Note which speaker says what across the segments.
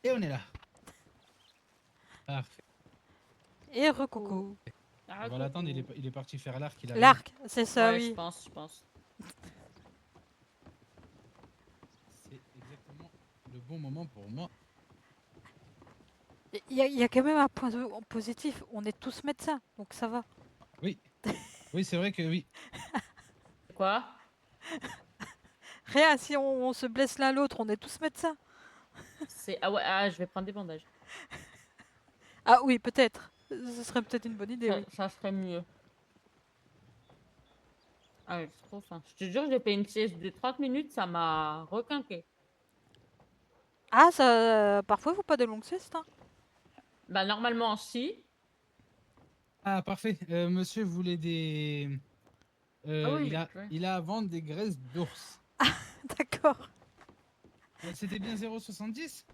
Speaker 1: Et on est là. Parfait.
Speaker 2: Et recoucou.
Speaker 1: On va l'attendre, il est parti faire l'arc, il arrive.
Speaker 2: L'arc, c'est ça,
Speaker 3: Ouais,
Speaker 2: oui.
Speaker 3: je pense.
Speaker 1: C'est exactement le bon moment pour moi.
Speaker 2: Il y a quand même un point positif, on est tous médecins, donc ça va.
Speaker 1: Oui. Oui, c'est vrai que oui.
Speaker 3: Quoi?
Speaker 2: Rien, si on se blesse l'un l'autre, on est tous médecins.
Speaker 3: Ah ouais, je vais prendre des bandages.
Speaker 2: Ah oui, peut-être. Ce serait peut-être une bonne idée, oui.
Speaker 3: Ça serait mieux. Ah ouais, c'est trop faim. Je te jure, j'ai fait une sieste de 30 minutes, ça m'a requinqué.
Speaker 2: Ah, ça, parfois, il faut pas de longues siestes. Hein.
Speaker 3: Bah normalement, si.
Speaker 1: Ah, parfait. Monsieur voulait des...
Speaker 3: Ah oui,
Speaker 1: il a à vendre des graisses d'ours.
Speaker 2: D'accord.
Speaker 1: C'était bien 0,70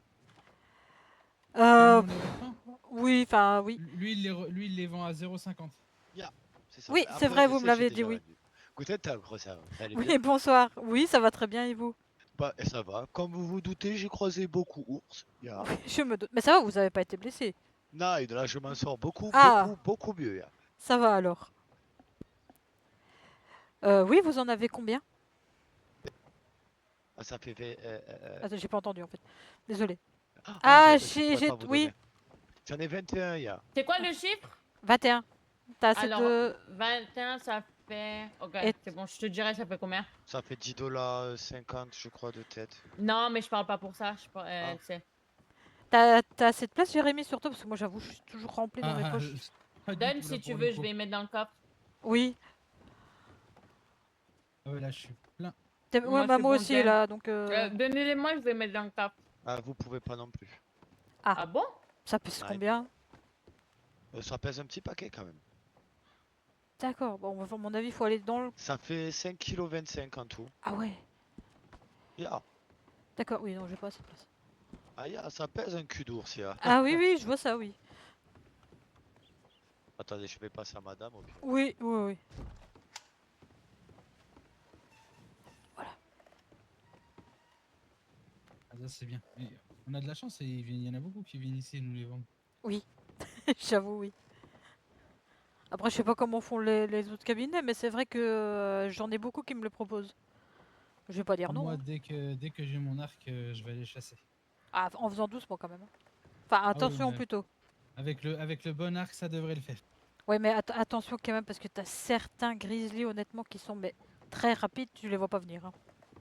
Speaker 2: Euh,
Speaker 1: selon les vêtements.
Speaker 2: oui, enfin, oui.
Speaker 1: Lui, il les vend à 0,50.
Speaker 4: C'est ça.
Speaker 2: Oui, c'est vrai, vous me l'avez dit, oui.
Speaker 4: Guten Tag, ça allait
Speaker 2: Oui,
Speaker 4: bien?
Speaker 2: bonsoir. Oui, ça va très bien, et vous?
Speaker 4: Bah, ça va. Comme vous vous doutez, j'ai croisé beaucoup ours.
Speaker 2: Oui, je me doute. Mais ça va, vous avez pas été blessé.
Speaker 4: Non, et de là, je m'en sors beaucoup
Speaker 2: Ah,
Speaker 4: mieux. Ya.
Speaker 2: ça va alors. Oui, vous en avez combien?
Speaker 4: Ah, ça fait...
Speaker 2: Attends, j'ai pas entendu en fait. Désolé.
Speaker 4: Ah,
Speaker 2: Ah,
Speaker 4: je pourrais pas vous
Speaker 2: oui,
Speaker 4: donner. J'en ai 21, ya.
Speaker 3: C'est quoi le chiffre?
Speaker 2: 21. T'as assez
Speaker 3: Alors,
Speaker 2: de...
Speaker 3: 21, ça fait... Ok,
Speaker 2: Et-
Speaker 3: c'est bon, je te dirai, ça fait combien?
Speaker 4: Ça fait 10 dollars 50, je crois, de tête.
Speaker 3: Non, mais je parle pas pour ça.
Speaker 4: Ah.
Speaker 3: C'est...
Speaker 2: T'as assez de place, Jérémy, surtout parce que moi, j'avoue, je suis toujours rempli dans mes poches.
Speaker 1: Pas du
Speaker 3: Donne
Speaker 1: tout, là,
Speaker 3: si tu
Speaker 1: pour
Speaker 3: veux,
Speaker 1: le
Speaker 3: je
Speaker 1: coup.
Speaker 3: vais y mettre dans le coffre.
Speaker 2: Oui.
Speaker 1: Ah ouais, là, je suis plein.
Speaker 2: Ouais, bah,
Speaker 3: c'est
Speaker 2: moi
Speaker 3: bon,
Speaker 2: aussi,
Speaker 3: tiens.
Speaker 2: là, donc...
Speaker 3: Donnez-les-moi, je vais mettre dans le coffre.
Speaker 4: Ah, vous pouvez pas non plus.
Speaker 3: Ah bon?
Speaker 2: Ça pèse
Speaker 4: Ouais.
Speaker 2: combien?
Speaker 4: Ça pèse un petit paquet quand même.
Speaker 2: D'accord, bon, à mon avis, il faut aller dans le...
Speaker 4: Ça fait 5,25 kg en tout.
Speaker 2: Ah ouais,
Speaker 4: Ya.
Speaker 2: d'accord, oui, non, j'ai pas assez de place.
Speaker 4: Ah, ya, ça pèse un cul d'ours, ya.
Speaker 2: Ah oui, oui, je vois ça, oui.
Speaker 4: Attendez, je vais passer à madame au pire.
Speaker 2: Oui, oui, oui.
Speaker 1: Ah, ça, c'est bien. Mais on a de la chance, et il y en a beaucoup qui viennent ici nous les vendre.
Speaker 2: Oui, j'avoue, oui. Après, je sais pas comment font les autres cabinets, mais c'est vrai que j'en ai beaucoup qui me le proposent. Je vais pas dire non.
Speaker 1: Moi,
Speaker 2: Hein.
Speaker 1: dès que j'ai mon arc, je vais aller chasser.
Speaker 2: Ah, en faisant doucement quand même. Hein. Enfin,
Speaker 1: Ah oui,
Speaker 2: attention
Speaker 1: mais
Speaker 2: plutôt.
Speaker 1: avec le bon arc, ça devrait le faire.
Speaker 2: Ouais, mais attention quand même, parce que t'as certains grizzlies, honnêtement, qui sont mais, très rapides, tu les vois pas venir. Hein.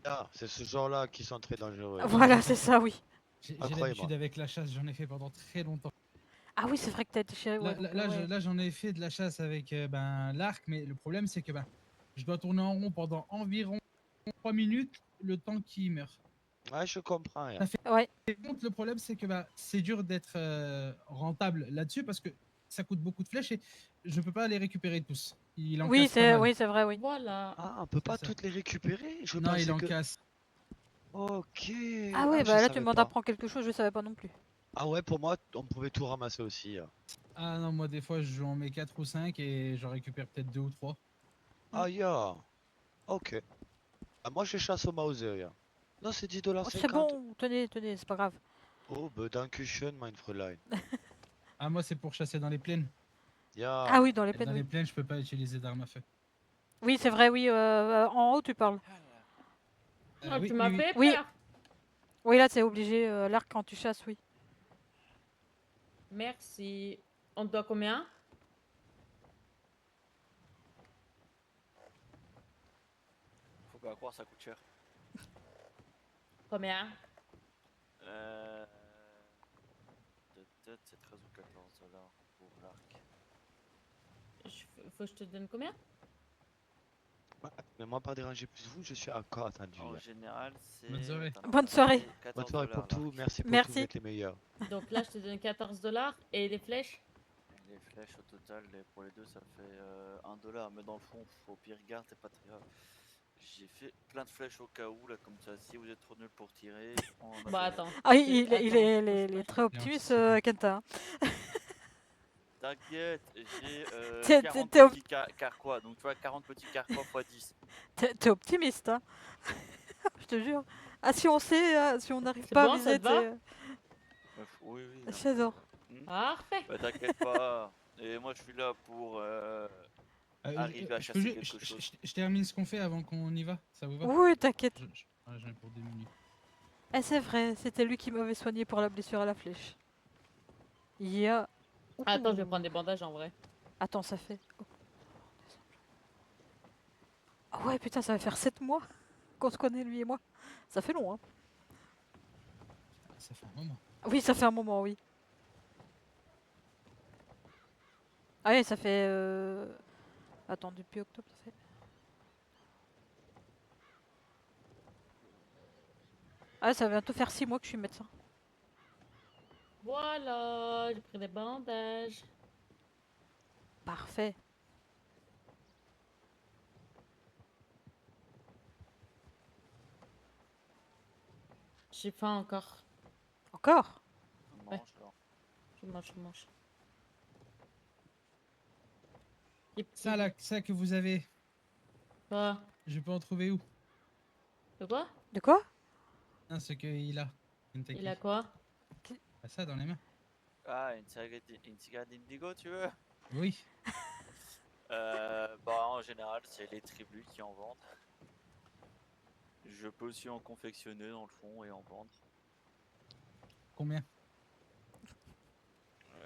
Speaker 4: Ah, c'est ce genre-là qui sont très dangereux.
Speaker 2: Voilà, c'est ça, oui.
Speaker 1: J'ai
Speaker 4: Incroyable.
Speaker 1: l'habitude avec la chasse, j'en ai fait pendant très longtemps.
Speaker 2: Ah oui, c'est vrai que t'as été chez... Ouais, donc, ouais.
Speaker 1: Là, j'en ai fait de la chasse avec l'arc, mais le problème, c'est que je dois tourner en rond pendant environ 3 minutes, le temps qu'il meurt.
Speaker 4: Ouais, je comprends. Ya.
Speaker 1: Ça fait...
Speaker 2: Ouais.
Speaker 1: Et contre, le problème, c'est que c'est dur d'être rentable là-dessus parce que ça coûte beaucoup de flèches et je peux pas les récupérer tous. Il en
Speaker 2: Oui,
Speaker 1: casse pas mal.
Speaker 2: c'est vrai, oui.
Speaker 3: Voilà.
Speaker 4: Ah, on peut pas
Speaker 1: ça.
Speaker 4: toutes les récupérer? Je
Speaker 1: Non,
Speaker 4: pensais
Speaker 1: il en
Speaker 4: que...
Speaker 1: casse.
Speaker 4: Ok.
Speaker 2: Ah ouais,
Speaker 4: je
Speaker 2: bah là, tu
Speaker 4: savais
Speaker 2: m'en
Speaker 4: pas.
Speaker 2: apprends quelque chose, je savais pas non plus.
Speaker 4: Ah ouais, pour moi, on pouvait tout ramasser aussi. Ya.
Speaker 1: Ah non, moi, des fois, je en mets 4 ou 5 et j'en récupère peut-être 2 ou 3.
Speaker 4: Ah, ya. Ok. Ah, moi, je chasse au Mauser. Ya. Non, c'est 10 dollars
Speaker 2: Oh, c'est
Speaker 4: 50.
Speaker 2: bon, tenez, c'est pas grave.
Speaker 4: Oh, Dankeschön, mein Fräulein.
Speaker 1: Ah, moi, c'est pour chasser dans les plaines.
Speaker 4: Ya.
Speaker 2: Ah oui, dans les
Speaker 1: Et
Speaker 2: plaines,
Speaker 1: dans les
Speaker 2: oui.
Speaker 1: plaines, je peux pas utiliser d'armes à feu.
Speaker 2: Oui, c'est vrai, oui, en haut, tu parles.
Speaker 3: Ah,
Speaker 1: Oui,
Speaker 3: tu
Speaker 1: oui,
Speaker 3: m'as
Speaker 1: oui.
Speaker 3: fait
Speaker 2: Oui.
Speaker 3: peur.
Speaker 2: Oui, là, c'est obligé, l'arc quand tu chasses, oui.
Speaker 3: Merci. On te doit combien?
Speaker 5: Faut pas croire, ça coûte cher.
Speaker 3: Combien?
Speaker 5: De tête, c'est 13 ou 14 dollars pour l'arc.
Speaker 3: Faut que je te donne combien?
Speaker 4: Ouais, mais moi, pas déranger plus vous, je suis encore attendu.
Speaker 5: En
Speaker 4: Ya.
Speaker 5: général, c'est.
Speaker 1: Bonne soirée.
Speaker 5: Attends,
Speaker 2: Bonne soirée.
Speaker 5: 14
Speaker 4: Bonne soirée pour
Speaker 5: dollars,
Speaker 4: tout,
Speaker 5: l'arc.
Speaker 4: merci pour
Speaker 2: Merci.
Speaker 4: tout, vous êtes les meilleurs.
Speaker 3: Donc là, je te donne 14 dollars. Et les flèches?
Speaker 5: Les flèches au total, pour les deux, ça fait 1 dollar. Mais dans le fond, au pire, garde, c'est pas très grave. J'ai fait plein de flèches au cas où, là, comme ça. Si vous êtes trop nul pour tirer, on en a
Speaker 3: Bah
Speaker 5: fait.
Speaker 3: attends.
Speaker 2: Ah,
Speaker 3: Attends,
Speaker 2: il
Speaker 3: bouge
Speaker 2: est
Speaker 3: pas.
Speaker 2: très optimiste,
Speaker 1: anticipé.
Speaker 2: Kenta. hein.
Speaker 5: T'inquiète, j'ai
Speaker 2: T'es-
Speaker 5: 40
Speaker 2: t'es op-
Speaker 5: petits carquois. Donc tu vois, 40 petits carquois x 10.
Speaker 2: T'es optimiste, hein. Je te jure. Ah, si on sait, si on n'arrive
Speaker 3: C'est
Speaker 2: pas
Speaker 3: bon,
Speaker 2: à
Speaker 3: ça
Speaker 2: viser,
Speaker 3: te va?
Speaker 5: Oui, oui. non.
Speaker 2: J'adore.
Speaker 3: Parfait.
Speaker 5: Bah, t'inquiète pas. Et moi, je suis là pour arriver à
Speaker 1: Je peux
Speaker 5: chasser
Speaker 1: ju-
Speaker 5: quelque chose.
Speaker 1: je termine ce qu'on fait avant qu'on y va, ça vous va?
Speaker 2: Oui, t'inquiète.
Speaker 1: Ouais, j'en ai pour 2 minutes.
Speaker 2: Eh, c'est vrai, c'était lui qui m'avait soigné pour la blessure à la flèche. Il y a...
Speaker 3: Attends, je vais prendre des bandages en vrai.
Speaker 2: Attends, ça fait... Oh. Ah ouais, putain, ça va faire 7 mois qu'on se connaît, lui et moi. Ça fait long, hein.
Speaker 1: Ça fait un moment.
Speaker 2: Oui, ça fait un moment, oui. Ah ouais, ça fait... Attends, depuis octobre, ça fait... Ah, ça va bientôt faire 6 mois que je suis médecin.
Speaker 3: Voilà, j'ai pris des bandages.
Speaker 2: Parfait.
Speaker 3: J'ai faim encore.
Speaker 2: Encore?
Speaker 3: Ouais.
Speaker 5: Mange, alors.
Speaker 3: Je mange. Des petits-
Speaker 1: Ça là, ça que vous avez,
Speaker 3: Quoi?
Speaker 1: je peux en trouver où?
Speaker 3: De quoi?
Speaker 2: De quoi?
Speaker 1: Hein, ce qu'il a. Kentucky.
Speaker 3: Il a quoi?
Speaker 1: Ah, ça dans les mains.
Speaker 5: Ah, une cigarette d'indigo, tu veux?
Speaker 1: Oui.
Speaker 5: Bah, en général, c'est les tribus qui en vendent. Je peux aussi en confectionner dans le fond et en vendre.
Speaker 1: Combien?
Speaker 5: Attends,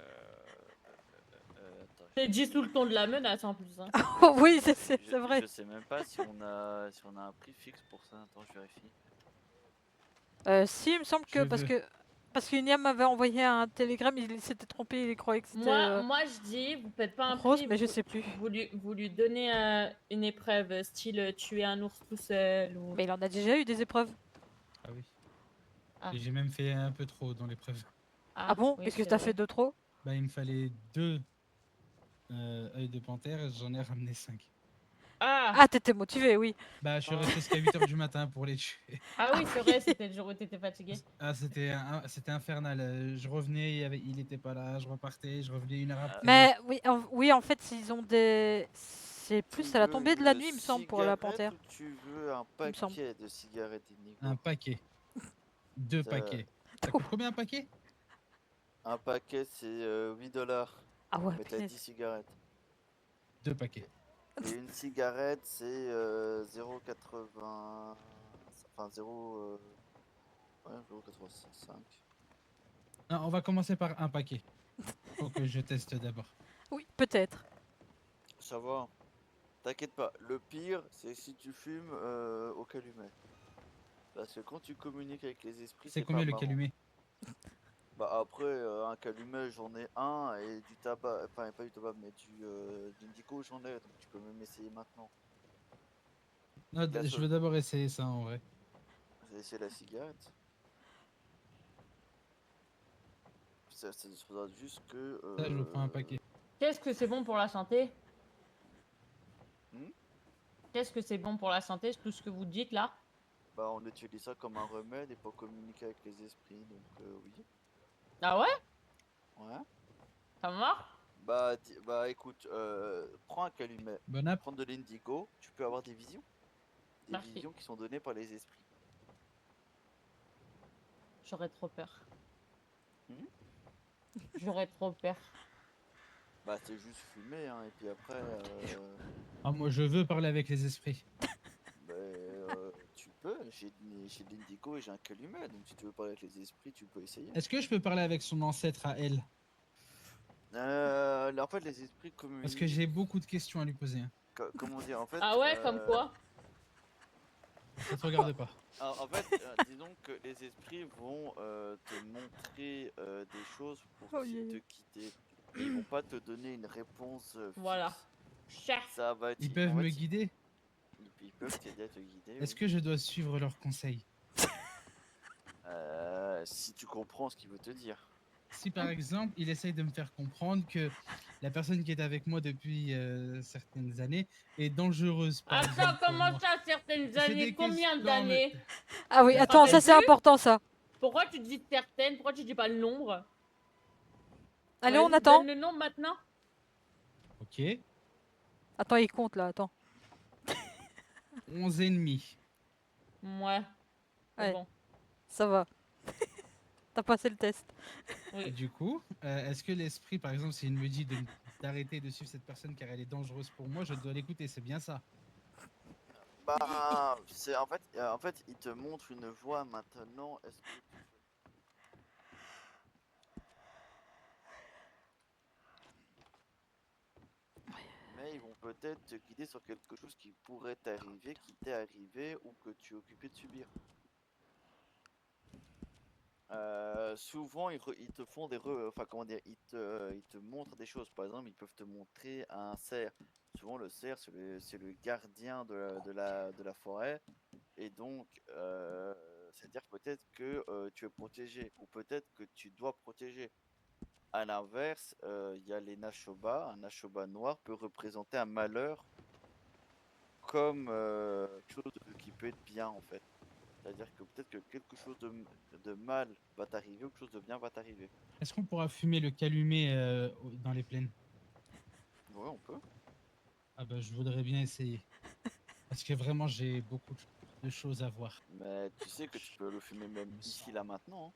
Speaker 3: C'est dit sous le ton de la menace en plus. Hein.
Speaker 2: Oh oui, c'est vrai.
Speaker 5: Je sais même pas si on a un prix fixe pour ça. Attends, je vérifie.
Speaker 2: Si, il me semble que...
Speaker 1: Je
Speaker 2: Parce
Speaker 1: veux.
Speaker 2: que... Parce qu'Uniam m'avait envoyé un télégramme, il s'était trompé, il croyait que c'était
Speaker 3: Moi je dis, vous faites pas un
Speaker 2: rose,
Speaker 3: prix,
Speaker 2: mais je sais plus.
Speaker 3: vous lui donnez une épreuve, style tuer un ours tout seul ou...
Speaker 2: Mais il en a déjà eu des épreuves.
Speaker 1: Ah oui.
Speaker 3: Ah.
Speaker 1: Et j'ai même fait un peu trop dans l'épreuve.
Speaker 2: Ah, bon?
Speaker 3: oui,
Speaker 2: Qu'est-ce que
Speaker 3: c'est
Speaker 2: t'as
Speaker 3: vrai.
Speaker 2: fait de trop?
Speaker 1: Bah, il me fallait 2 œils de panthère et j'en ai ramené 5.
Speaker 2: Ah, t'étais motivé, oui.
Speaker 1: Bah, je suis
Speaker 3: Oh.
Speaker 1: resté jusqu'à 8h du matin pour les tuer.
Speaker 3: Ah oui, c'est vrai, c'était le jour où t'étais fatigué.
Speaker 1: Ah, c'était infernal. Je revenais, il était pas là, je repartais, je revenais 1 heure après.
Speaker 2: Mais oui, en fait, ils ont des... C'est
Speaker 5: Tu
Speaker 2: plus à la
Speaker 5: veux
Speaker 2: tombée de la
Speaker 5: une
Speaker 2: nuit, il me semble, pour la panthère.
Speaker 5: cigarette ou tu veux un
Speaker 2: Il me semble.
Speaker 5: paquet de cigarettes indigo?
Speaker 1: Un paquet. 2
Speaker 5: Ça-
Speaker 1: paquets. Ça coûte combien un paquet?
Speaker 5: Un paquet, c'est 8 $.
Speaker 2: Ah ouais,
Speaker 5: Mais t'as
Speaker 2: punaise.
Speaker 5: 10 cigarettes.
Speaker 1: 2 paquets.
Speaker 5: Et une cigarette, c'est 0,80. Enfin, 0. Ouais, 0,85.
Speaker 1: Non, on va commencer par un paquet. Faut que je teste d'abord.
Speaker 2: Oui, peut-être.
Speaker 5: Ça va. T'inquiète pas. Le pire, c'est si tu fumes au calumet. Parce que quand tu communiques avec les esprits,
Speaker 1: C'est
Speaker 5: pas
Speaker 1: combien le
Speaker 5: marrant.
Speaker 1: calumet?
Speaker 5: Bah après, un calumet, j'en ai un. Et du tabac, enfin pas du tabac, mais d'indigo, j'en ai. Donc tu peux même essayer maintenant.
Speaker 1: Non,
Speaker 5: La
Speaker 1: je
Speaker 5: seule-
Speaker 1: veux d'abord essayer ça en vrai.
Speaker 5: J'ai essayé la cigarette. Ça faudra juste que...
Speaker 1: Ça, je me prends un paquet.
Speaker 3: Qu'est-ce que c'est bon pour la santé?
Speaker 5: Hmm.
Speaker 3: Qu'est-ce que c'est bon pour la santé, tout ce que vous dites là?
Speaker 5: Bah on utilise ça comme un remède et pour communiquer avec les esprits, donc oui.
Speaker 3: Ah ouais?
Speaker 5: Ouais.
Speaker 3: Ça marche?
Speaker 5: Bah écoute, prends un calumet,
Speaker 1: Bon app.
Speaker 5: prends de l'indigo, tu peux avoir des visions. Des
Speaker 3: Merci.
Speaker 5: visions qui sont données par les esprits.
Speaker 3: J'aurais trop peur.
Speaker 5: Hmm.
Speaker 3: J'aurais trop peur.
Speaker 5: Bah c'est juste fumer, hein, et puis après...
Speaker 1: Ah, moi, je veux parler avec les esprits.
Speaker 5: tu peux, j'ai de l'indigo et j'ai un calumet, donc si tu veux parler avec les esprits, tu peux essayer.
Speaker 1: Est-ce que je peux parler avec son ancêtre à elle?
Speaker 5: En fait, les esprits communiquent.
Speaker 1: Parce que j'ai beaucoup de questions à lui poser. Hein.
Speaker 5: Comment dire, en fait.
Speaker 3: Ah ouais, comme quoi?
Speaker 1: Ça te regarde pas.
Speaker 5: En fait, disons que les esprits vont te montrer des choses pour
Speaker 2: Oh,
Speaker 5: te
Speaker 2: yeah.
Speaker 5: guider. Et ils vont pas te donner une réponse
Speaker 3: Voilà.
Speaker 5: fixe.
Speaker 3: Chat.
Speaker 5: Ça va être.
Speaker 1: Ils peuvent
Speaker 5: en fait,
Speaker 1: me guider?
Speaker 5: ils peuvent t'aider à te guider.
Speaker 1: Est-ce
Speaker 5: oui.
Speaker 1: que je dois suivre leurs conseils?
Speaker 5: Si tu comprends ce qu'il veut te dire.
Speaker 1: Si par exemple, il essaye de me faire comprendre que la personne qui est avec moi depuis certaines années est dangereuse. Par
Speaker 3: Attends,
Speaker 1: exemple, pour
Speaker 3: comment
Speaker 1: moi.
Speaker 3: ça, certaines
Speaker 1: C'est
Speaker 3: années?
Speaker 1: des
Speaker 3: Combien
Speaker 1: questions,
Speaker 3: d'années?
Speaker 2: Ah oui,
Speaker 1: Tu
Speaker 2: attends, ça c'est
Speaker 3: rappelles-tu?
Speaker 2: important, ça.
Speaker 3: Pourquoi tu dis certaines? Pourquoi tu dis pas le nombre?
Speaker 2: Allez, on
Speaker 3: Vas-y,
Speaker 2: attend.
Speaker 3: donne le nombre maintenant.
Speaker 1: Ok.
Speaker 2: Attends, il compte là, attends.
Speaker 1: 11 ennemis.
Speaker 3: Ouais. C'est
Speaker 2: Ouais.
Speaker 3: bon.
Speaker 2: Ça va. T'as passé le test.
Speaker 1: Et
Speaker 3: Oui.
Speaker 1: du coup, est-ce que l'esprit, par exemple, s'il me dit d'arrêter de suivre cette personne car elle est dangereuse pour moi, je dois l'écouter, c'est bien ça?
Speaker 5: Bah, c'est en fait, il te montre une voie maintenant. Est-ce que tu Mais ils vont peut-être te guider sur quelque chose qui pourrait t'arriver, qui t'est arrivé ou que tu es occupé de subir. Souvent, ils te font enfin, comment dire, ils te montrent des choses. Par exemple, ils peuvent te montrer un cerf. Souvent, le cerf, c'est le gardien de la forêt. Et donc, c'est-à-dire peut-être que tu es protégé ou peut-être que tu dois protéger. À l'inverse, il y a les Nashoba. Un Nashoba noir peut représenter un malheur comme quelque chose qui peut être bien en fait. C'est-à-dire que peut-être que quelque chose de mal va t'arriver ou quelque chose de bien va t'arriver.
Speaker 1: Est-ce qu'on pourra fumer le calumet dans les plaines?
Speaker 5: Ouais, on peut.
Speaker 1: Ah bah, je voudrais bien essayer. Parce que vraiment, j'ai beaucoup de choses à voir.
Speaker 5: Mais tu sais que tu peux le fumer même
Speaker 1: me
Speaker 5: ici,
Speaker 1: sens-
Speaker 5: là, maintenant.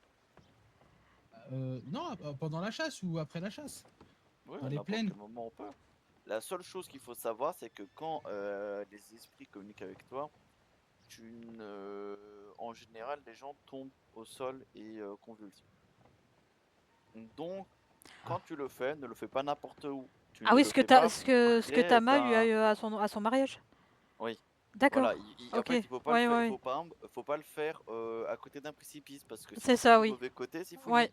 Speaker 1: Non, pendant la chasse ou après la chasse?
Speaker 5: Hein. Ouais,
Speaker 1: Dans
Speaker 5: à
Speaker 1: les
Speaker 5: n'importe
Speaker 1: plaines?
Speaker 5: quel moment on peut. La seule chose qu'il faut savoir, c'est que quand les esprits communiquent avec toi, en général, les gens tombent au sol et convulsent. Donc,
Speaker 1: Ah.
Speaker 5: quand tu le fais, ne le fais pas n'importe où. Tu
Speaker 2: Ah
Speaker 5: ne
Speaker 2: oui,
Speaker 5: le fais pas
Speaker 2: ce que
Speaker 5: près
Speaker 2: Tama lui a
Speaker 5: d'un.
Speaker 2: eu à son mariage.
Speaker 5: Oui.
Speaker 2: D'accord.
Speaker 5: Voilà, en
Speaker 2: Ok.
Speaker 5: fait, il faut pas le
Speaker 2: Ouais,
Speaker 5: faire,
Speaker 2: ouais.
Speaker 5: faut pas le faire à côté d'un précipice parce que si
Speaker 2: C'est
Speaker 5: tu tombes
Speaker 2: ça,
Speaker 5: du
Speaker 2: oui.
Speaker 5: mauvais côté, c'est
Speaker 2: Ouais.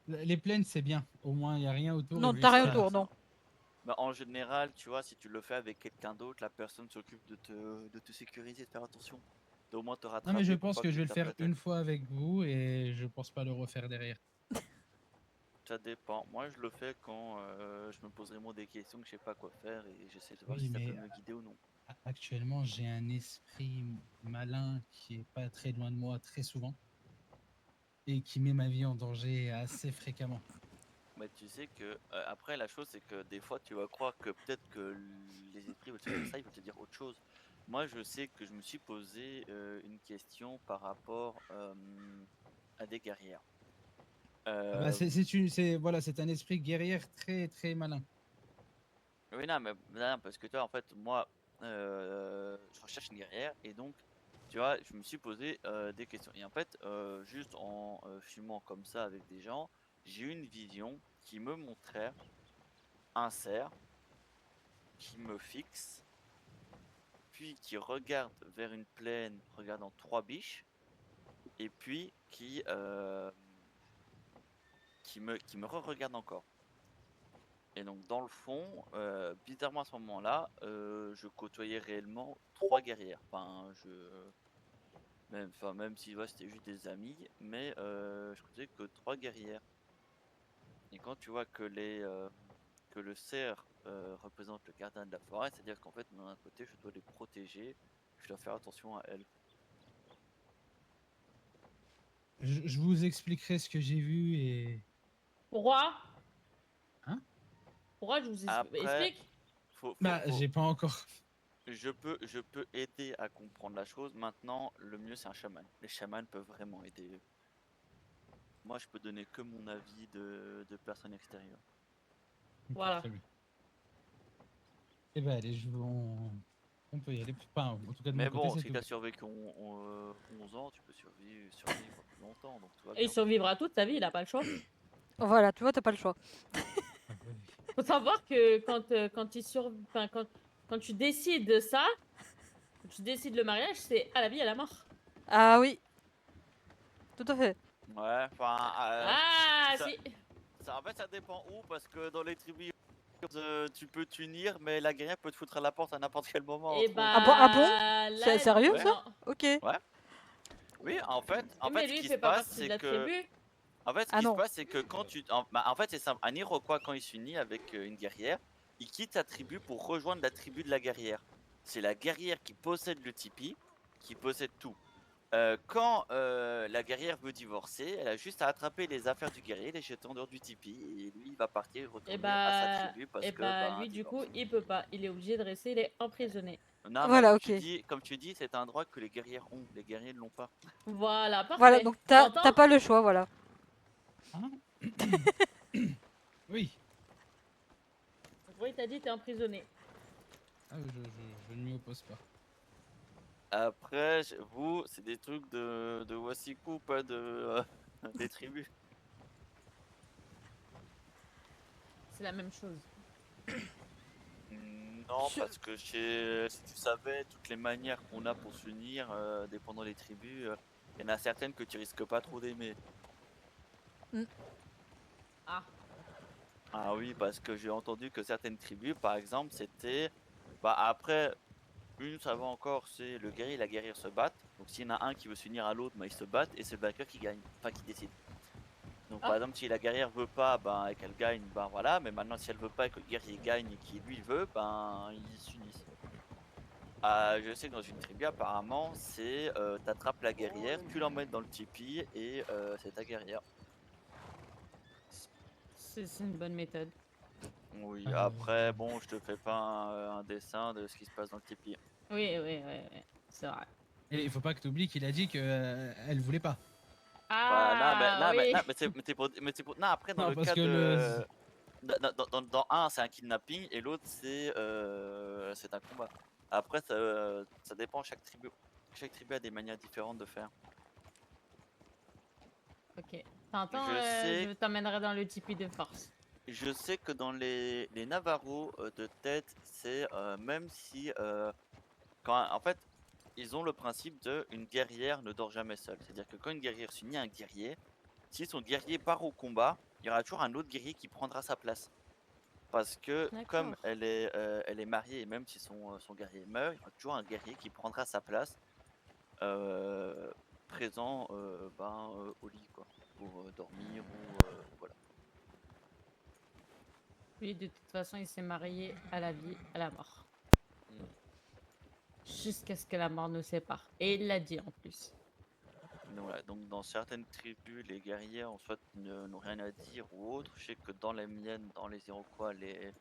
Speaker 5: fouillis.
Speaker 1: Les plaines, c'est bien. Au moins, il n'y a rien autour et
Speaker 2: Non, t'as
Speaker 1: juste
Speaker 2: rien
Speaker 5: Ouais,
Speaker 1: ça.
Speaker 5: c'est
Speaker 2: autour,
Speaker 5: ça.
Speaker 2: non.
Speaker 5: Mais en général, tu vois, si tu le fais avec quelqu'un d'autre, la personne s'occupe de te sécuriser, de faire attention, au moins te
Speaker 1: Non, mais je
Speaker 5: rattraper pour
Speaker 1: pense
Speaker 5: pas
Speaker 1: que
Speaker 5: que
Speaker 1: je
Speaker 5: tu
Speaker 1: vais le
Speaker 5: tapes
Speaker 1: faire
Speaker 5: la tête.
Speaker 1: une fois avec vous et je pense pas le refaire derrière.
Speaker 5: Ça dépend. Moi, je le fais quand je me pose vraiment des questions que je sais pas quoi faire et j'essaie de voir
Speaker 1: Oui,
Speaker 5: si ça peut
Speaker 1: mais
Speaker 5: me guider ou non.
Speaker 1: actuellement, j'ai un esprit malin qui est pas très loin de moi très souvent et qui met ma vie en danger assez fréquemment.
Speaker 5: Mais tu sais que après la chose c'est que des fois tu vas croire que peut-être que les esprits veulent te dire ça, ils veulent te dire autre chose. Moi je sais que je me suis posé une question par rapport à des guerrières.
Speaker 1: Ah bah,
Speaker 5: Euh,
Speaker 1: voilà, c'est un esprit guerrier très très malin.
Speaker 5: oui non mais non, parce que toi en fait moi je recherche une guerrière et donc tu vois je me suis posé des questions et en fait juste en fumant comme ça avec des gens j'ai eu une vision qui me montrait un cerf qui me fixe puis qui regarde vers une plaine, regardant trois biches, et puis qui me re-regarde encore. Et donc dans le fond, bizarrement à ce moment-là, je côtoyais réellement trois guerrières. Même si ouais, c'était juste des amis, mais je côtoyais que trois guerrières. Et quand tu vois que le cerf représente le gardien de la forêt, c'est-à-dire qu'en fait, d'un côté, je dois les protéger, je dois faire attention à elles.
Speaker 1: Je vous expliquerai ce que j'ai vu et...
Speaker 3: Pourquoi?
Speaker 1: Hein?
Speaker 3: Pourquoi je vous
Speaker 5: Après,
Speaker 3: explique?
Speaker 5: faut, faut,
Speaker 1: Bah,
Speaker 5: faut,
Speaker 1: j'ai pas encore...
Speaker 5: je peux aider à comprendre la chose. Maintenant, le mieux, c'est un chaman. Les chamans peuvent vraiment aider. Moi, je peux donner que mon avis de personne extérieure.
Speaker 1: Ok,
Speaker 3: Voilà.
Speaker 1: très bien. Eh ben, allez, on peut y aller. Enfin, en tout cas, de mon
Speaker 5: Mais
Speaker 1: côté,
Speaker 5: bon,
Speaker 1: c'est
Speaker 5: si
Speaker 1: tout.
Speaker 5: tu as survécu 11 ans, tu peux survivre plus longtemps, donc tout va
Speaker 3: Et il
Speaker 5: bien.
Speaker 3: survivra toute sa vie, il a pas le choix.
Speaker 2: Voilà, tu vois, t'as pas le choix.
Speaker 1: Ah, bah oui.
Speaker 3: Faut savoir que quand tu décides ça, quand tu décides le mariage, c'est à la vie, à la mort.
Speaker 2: Ah oui, tout à fait.
Speaker 5: Ouais, enfin,
Speaker 3: Ah,
Speaker 5: ça,
Speaker 3: si.
Speaker 5: en fait, ça dépend où, parce que dans les tribus, tu peux t'unir, mais la guerrière peut te foutre à la porte à n'importe quel moment,
Speaker 3: Et
Speaker 5: entre autres.
Speaker 2: Ah bon, ah bon?
Speaker 3: là,
Speaker 2: C'est sérieux
Speaker 5: Ouais,
Speaker 2: ça?
Speaker 3: non.
Speaker 2: Ok.
Speaker 5: ouais. Oui, en
Speaker 3: Mais
Speaker 5: fait, ce
Speaker 3: lui, il
Speaker 5: qui se
Speaker 3: fait pas
Speaker 5: passe,
Speaker 3: partie de
Speaker 5: c'est
Speaker 3: la
Speaker 5: que
Speaker 3: tribu.
Speaker 5: En fait, ce
Speaker 2: Ah
Speaker 5: qui se
Speaker 2: non.
Speaker 5: passe, c'est que en fait, c'est simple. Un Iroquois, quand il s'unit avec une guerrière, il quitte sa tribu pour rejoindre la tribu de la guerrière. C'est la guerrière qui possède le tipi, qui possède tout. Quand la guerrière veut divorcer, elle a juste à attraper les affaires du guerrier, les jeter en dehors du tipi, et lui, il va partir et retourner à sa tribu parce que, ben,
Speaker 3: lui, du coup,
Speaker 5: divorce.
Speaker 3: il peut pas. Il est obligé de rester, il est emprisonné.
Speaker 5: Non, mais
Speaker 2: Voilà, ok.
Speaker 5: comme tu dis, c'est un droit que les guerrières ont. Les guerriers ne l'ont pas.
Speaker 3: Voilà,
Speaker 2: Voilà,
Speaker 3: parfait.
Speaker 2: donc t'as
Speaker 3: T'entends?
Speaker 2: pas le choix, voilà.
Speaker 1: Hein Oui.
Speaker 3: Oui, t'as dit t'es emprisonné.
Speaker 1: Ah, je ne m'y oppose pas.
Speaker 5: Après, vous, c'est des trucs de Wasiku, pas des tribus.
Speaker 3: C'est la même chose.
Speaker 5: Non,
Speaker 2: Je-
Speaker 5: parce que si tu savais toutes les manières qu'on a pour s'unir, dépendant des tribus, il y en a certaines que tu risques pas trop d'aimer.
Speaker 3: Ah,
Speaker 5: Ah oui, parce que j'ai entendu que certaines tribus, par exemple, c'était... Bah après, une, ça va encore, c'est le guerrier et la guerrière se battent. Donc s'il y en a un qui veut s'unir à l'autre, bah, ils se battent et c'est le vainqueur qui gagne, enfin qui décide. Donc par
Speaker 3: Ah.
Speaker 5: exemple, si la guerrière veut pas, ben, et qu'elle gagne, ben voilà. Mais maintenant, si elle veut pas et que le guerrier gagne et qu'il lui veut, ben ils s'unissent. Je sais que dans une tribu, apparemment, c'est t'attrapes la guerrière, tu l'emmènes dans le tipi et c'est ta guerrière.
Speaker 3: c'est une bonne méthode.
Speaker 5: Oui, après, bon, je te fais pas un dessin de ce qui se passe dans le tipi.
Speaker 3: Oui, oui, oui, oui. C'est vrai.
Speaker 1: Et il faut pas que tu oublies qu'il a dit que elle voulait pas.
Speaker 5: Bah,
Speaker 3: Ah, oui.
Speaker 5: non, après, dans
Speaker 1: Non,
Speaker 5: le
Speaker 1: parce
Speaker 5: cas
Speaker 1: que
Speaker 5: de. Dans un, c'est un kidnapping et l'autre, c'est un combat. Après, ça dépend, chaque tribu a des manières différentes de faire.
Speaker 3: Ok. T'entends,
Speaker 5: Je sais
Speaker 3: je t'emmènerai dans le Tipeee de force.
Speaker 5: Je sais que dans les Navarros de tête, c'est même si en fait ils ont le principe de une guerrière ne dort jamais seule. C'est-à-dire que quand une guerrière s'unit à un guerrier, si son guerrier part au combat, il y aura toujours un autre guerrier qui prendra sa place. Parce que comme
Speaker 3: D'accord.
Speaker 5: elle est mariée et même si son guerrier meurt, il y aura toujours un guerrier qui prendra sa place euh, présent au lit quoi, pour dormir ou voilà.
Speaker 3: Lui, de toute façon, il s'est marié à la vie, à la mort.
Speaker 5: Mm.
Speaker 3: Jusqu'à ce que la mort nous sépare. Et il l'a dit en plus.
Speaker 5: Voilà, donc dans certaines tribus, les guerriers en soit n'ont rien à dire ou autre. Je sais que dans les miennes, dans les Iroquois, les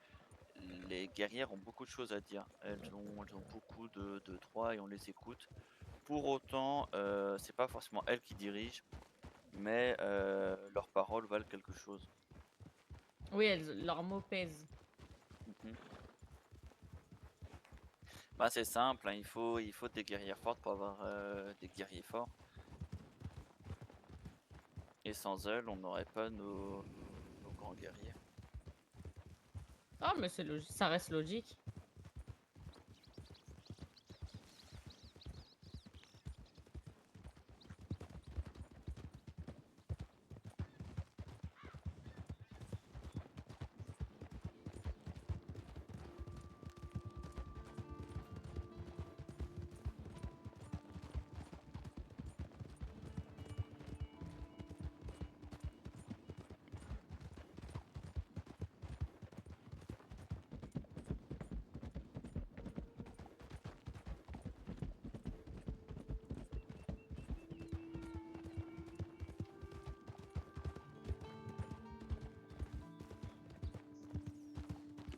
Speaker 5: guerrières ont beaucoup de choses à dire. Elles ont beaucoup de droits et on les écoute. Pour autant, c'est pas forcément elles qui dirigent, mais leurs paroles valent quelque chose.
Speaker 3: Oui, leurs mots pèsent.
Speaker 5: Mhm. Bah, c'est simple, hein, il faut des guerrières fortes pour avoir des guerriers forts. Et sans elles, on n'aurait pas nos grands guerriers.
Speaker 3: Ah, mais c'est logique, ça reste logique.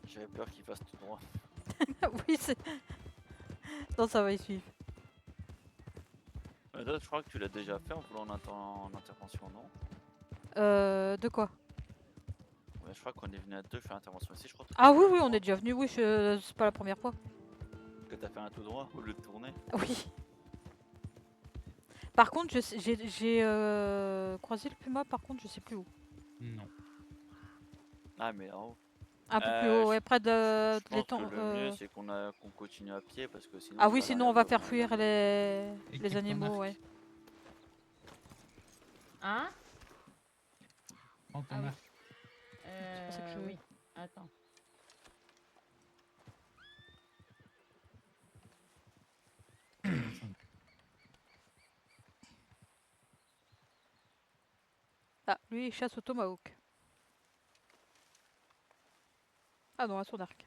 Speaker 5: J'avais peur qu'il fasse tout droit.
Speaker 2: Oui, c'est... Non, ça va y suivre.
Speaker 5: Toi, je crois que tu l'as déjà fait en voulant en intervention, non?
Speaker 2: De quoi?
Speaker 5: Ouais, je crois qu'on est venu à deux faire intervention ici, je crois.
Speaker 2: Ah oui, oui, on est déjà venu, oui, c'est pas la première fois.
Speaker 5: Que t'as fait un tout droit au lieu de tourner.
Speaker 2: Oui. Par contre, j'ai croisé le puma, par contre, je sais plus où.
Speaker 1: Non.
Speaker 5: Ah, mais en haut.
Speaker 2: Un peu plus
Speaker 5: Euh,
Speaker 2: haut,
Speaker 5: je-
Speaker 2: ouais, près
Speaker 5: Je
Speaker 2: de
Speaker 5: pense que
Speaker 2: l'étang.
Speaker 5: le mieux, c'est qu'on continue à pied parce que sinon.
Speaker 2: Ah
Speaker 5: ça
Speaker 2: oui,
Speaker 5: sert à
Speaker 2: sinon
Speaker 5: rien
Speaker 2: on va
Speaker 5: de
Speaker 2: faire
Speaker 5: prendre
Speaker 2: fuir les
Speaker 1: Équipe ton
Speaker 2: animaux,
Speaker 1: arc.
Speaker 2: ouais.
Speaker 3: Hein?
Speaker 1: Prends ton
Speaker 3: Ah oui.
Speaker 1: arc.
Speaker 2: pour ça que je-
Speaker 3: Oui. Attends.
Speaker 2: Ah, lui, il chasse au tomahawk. Ah non, à son arc.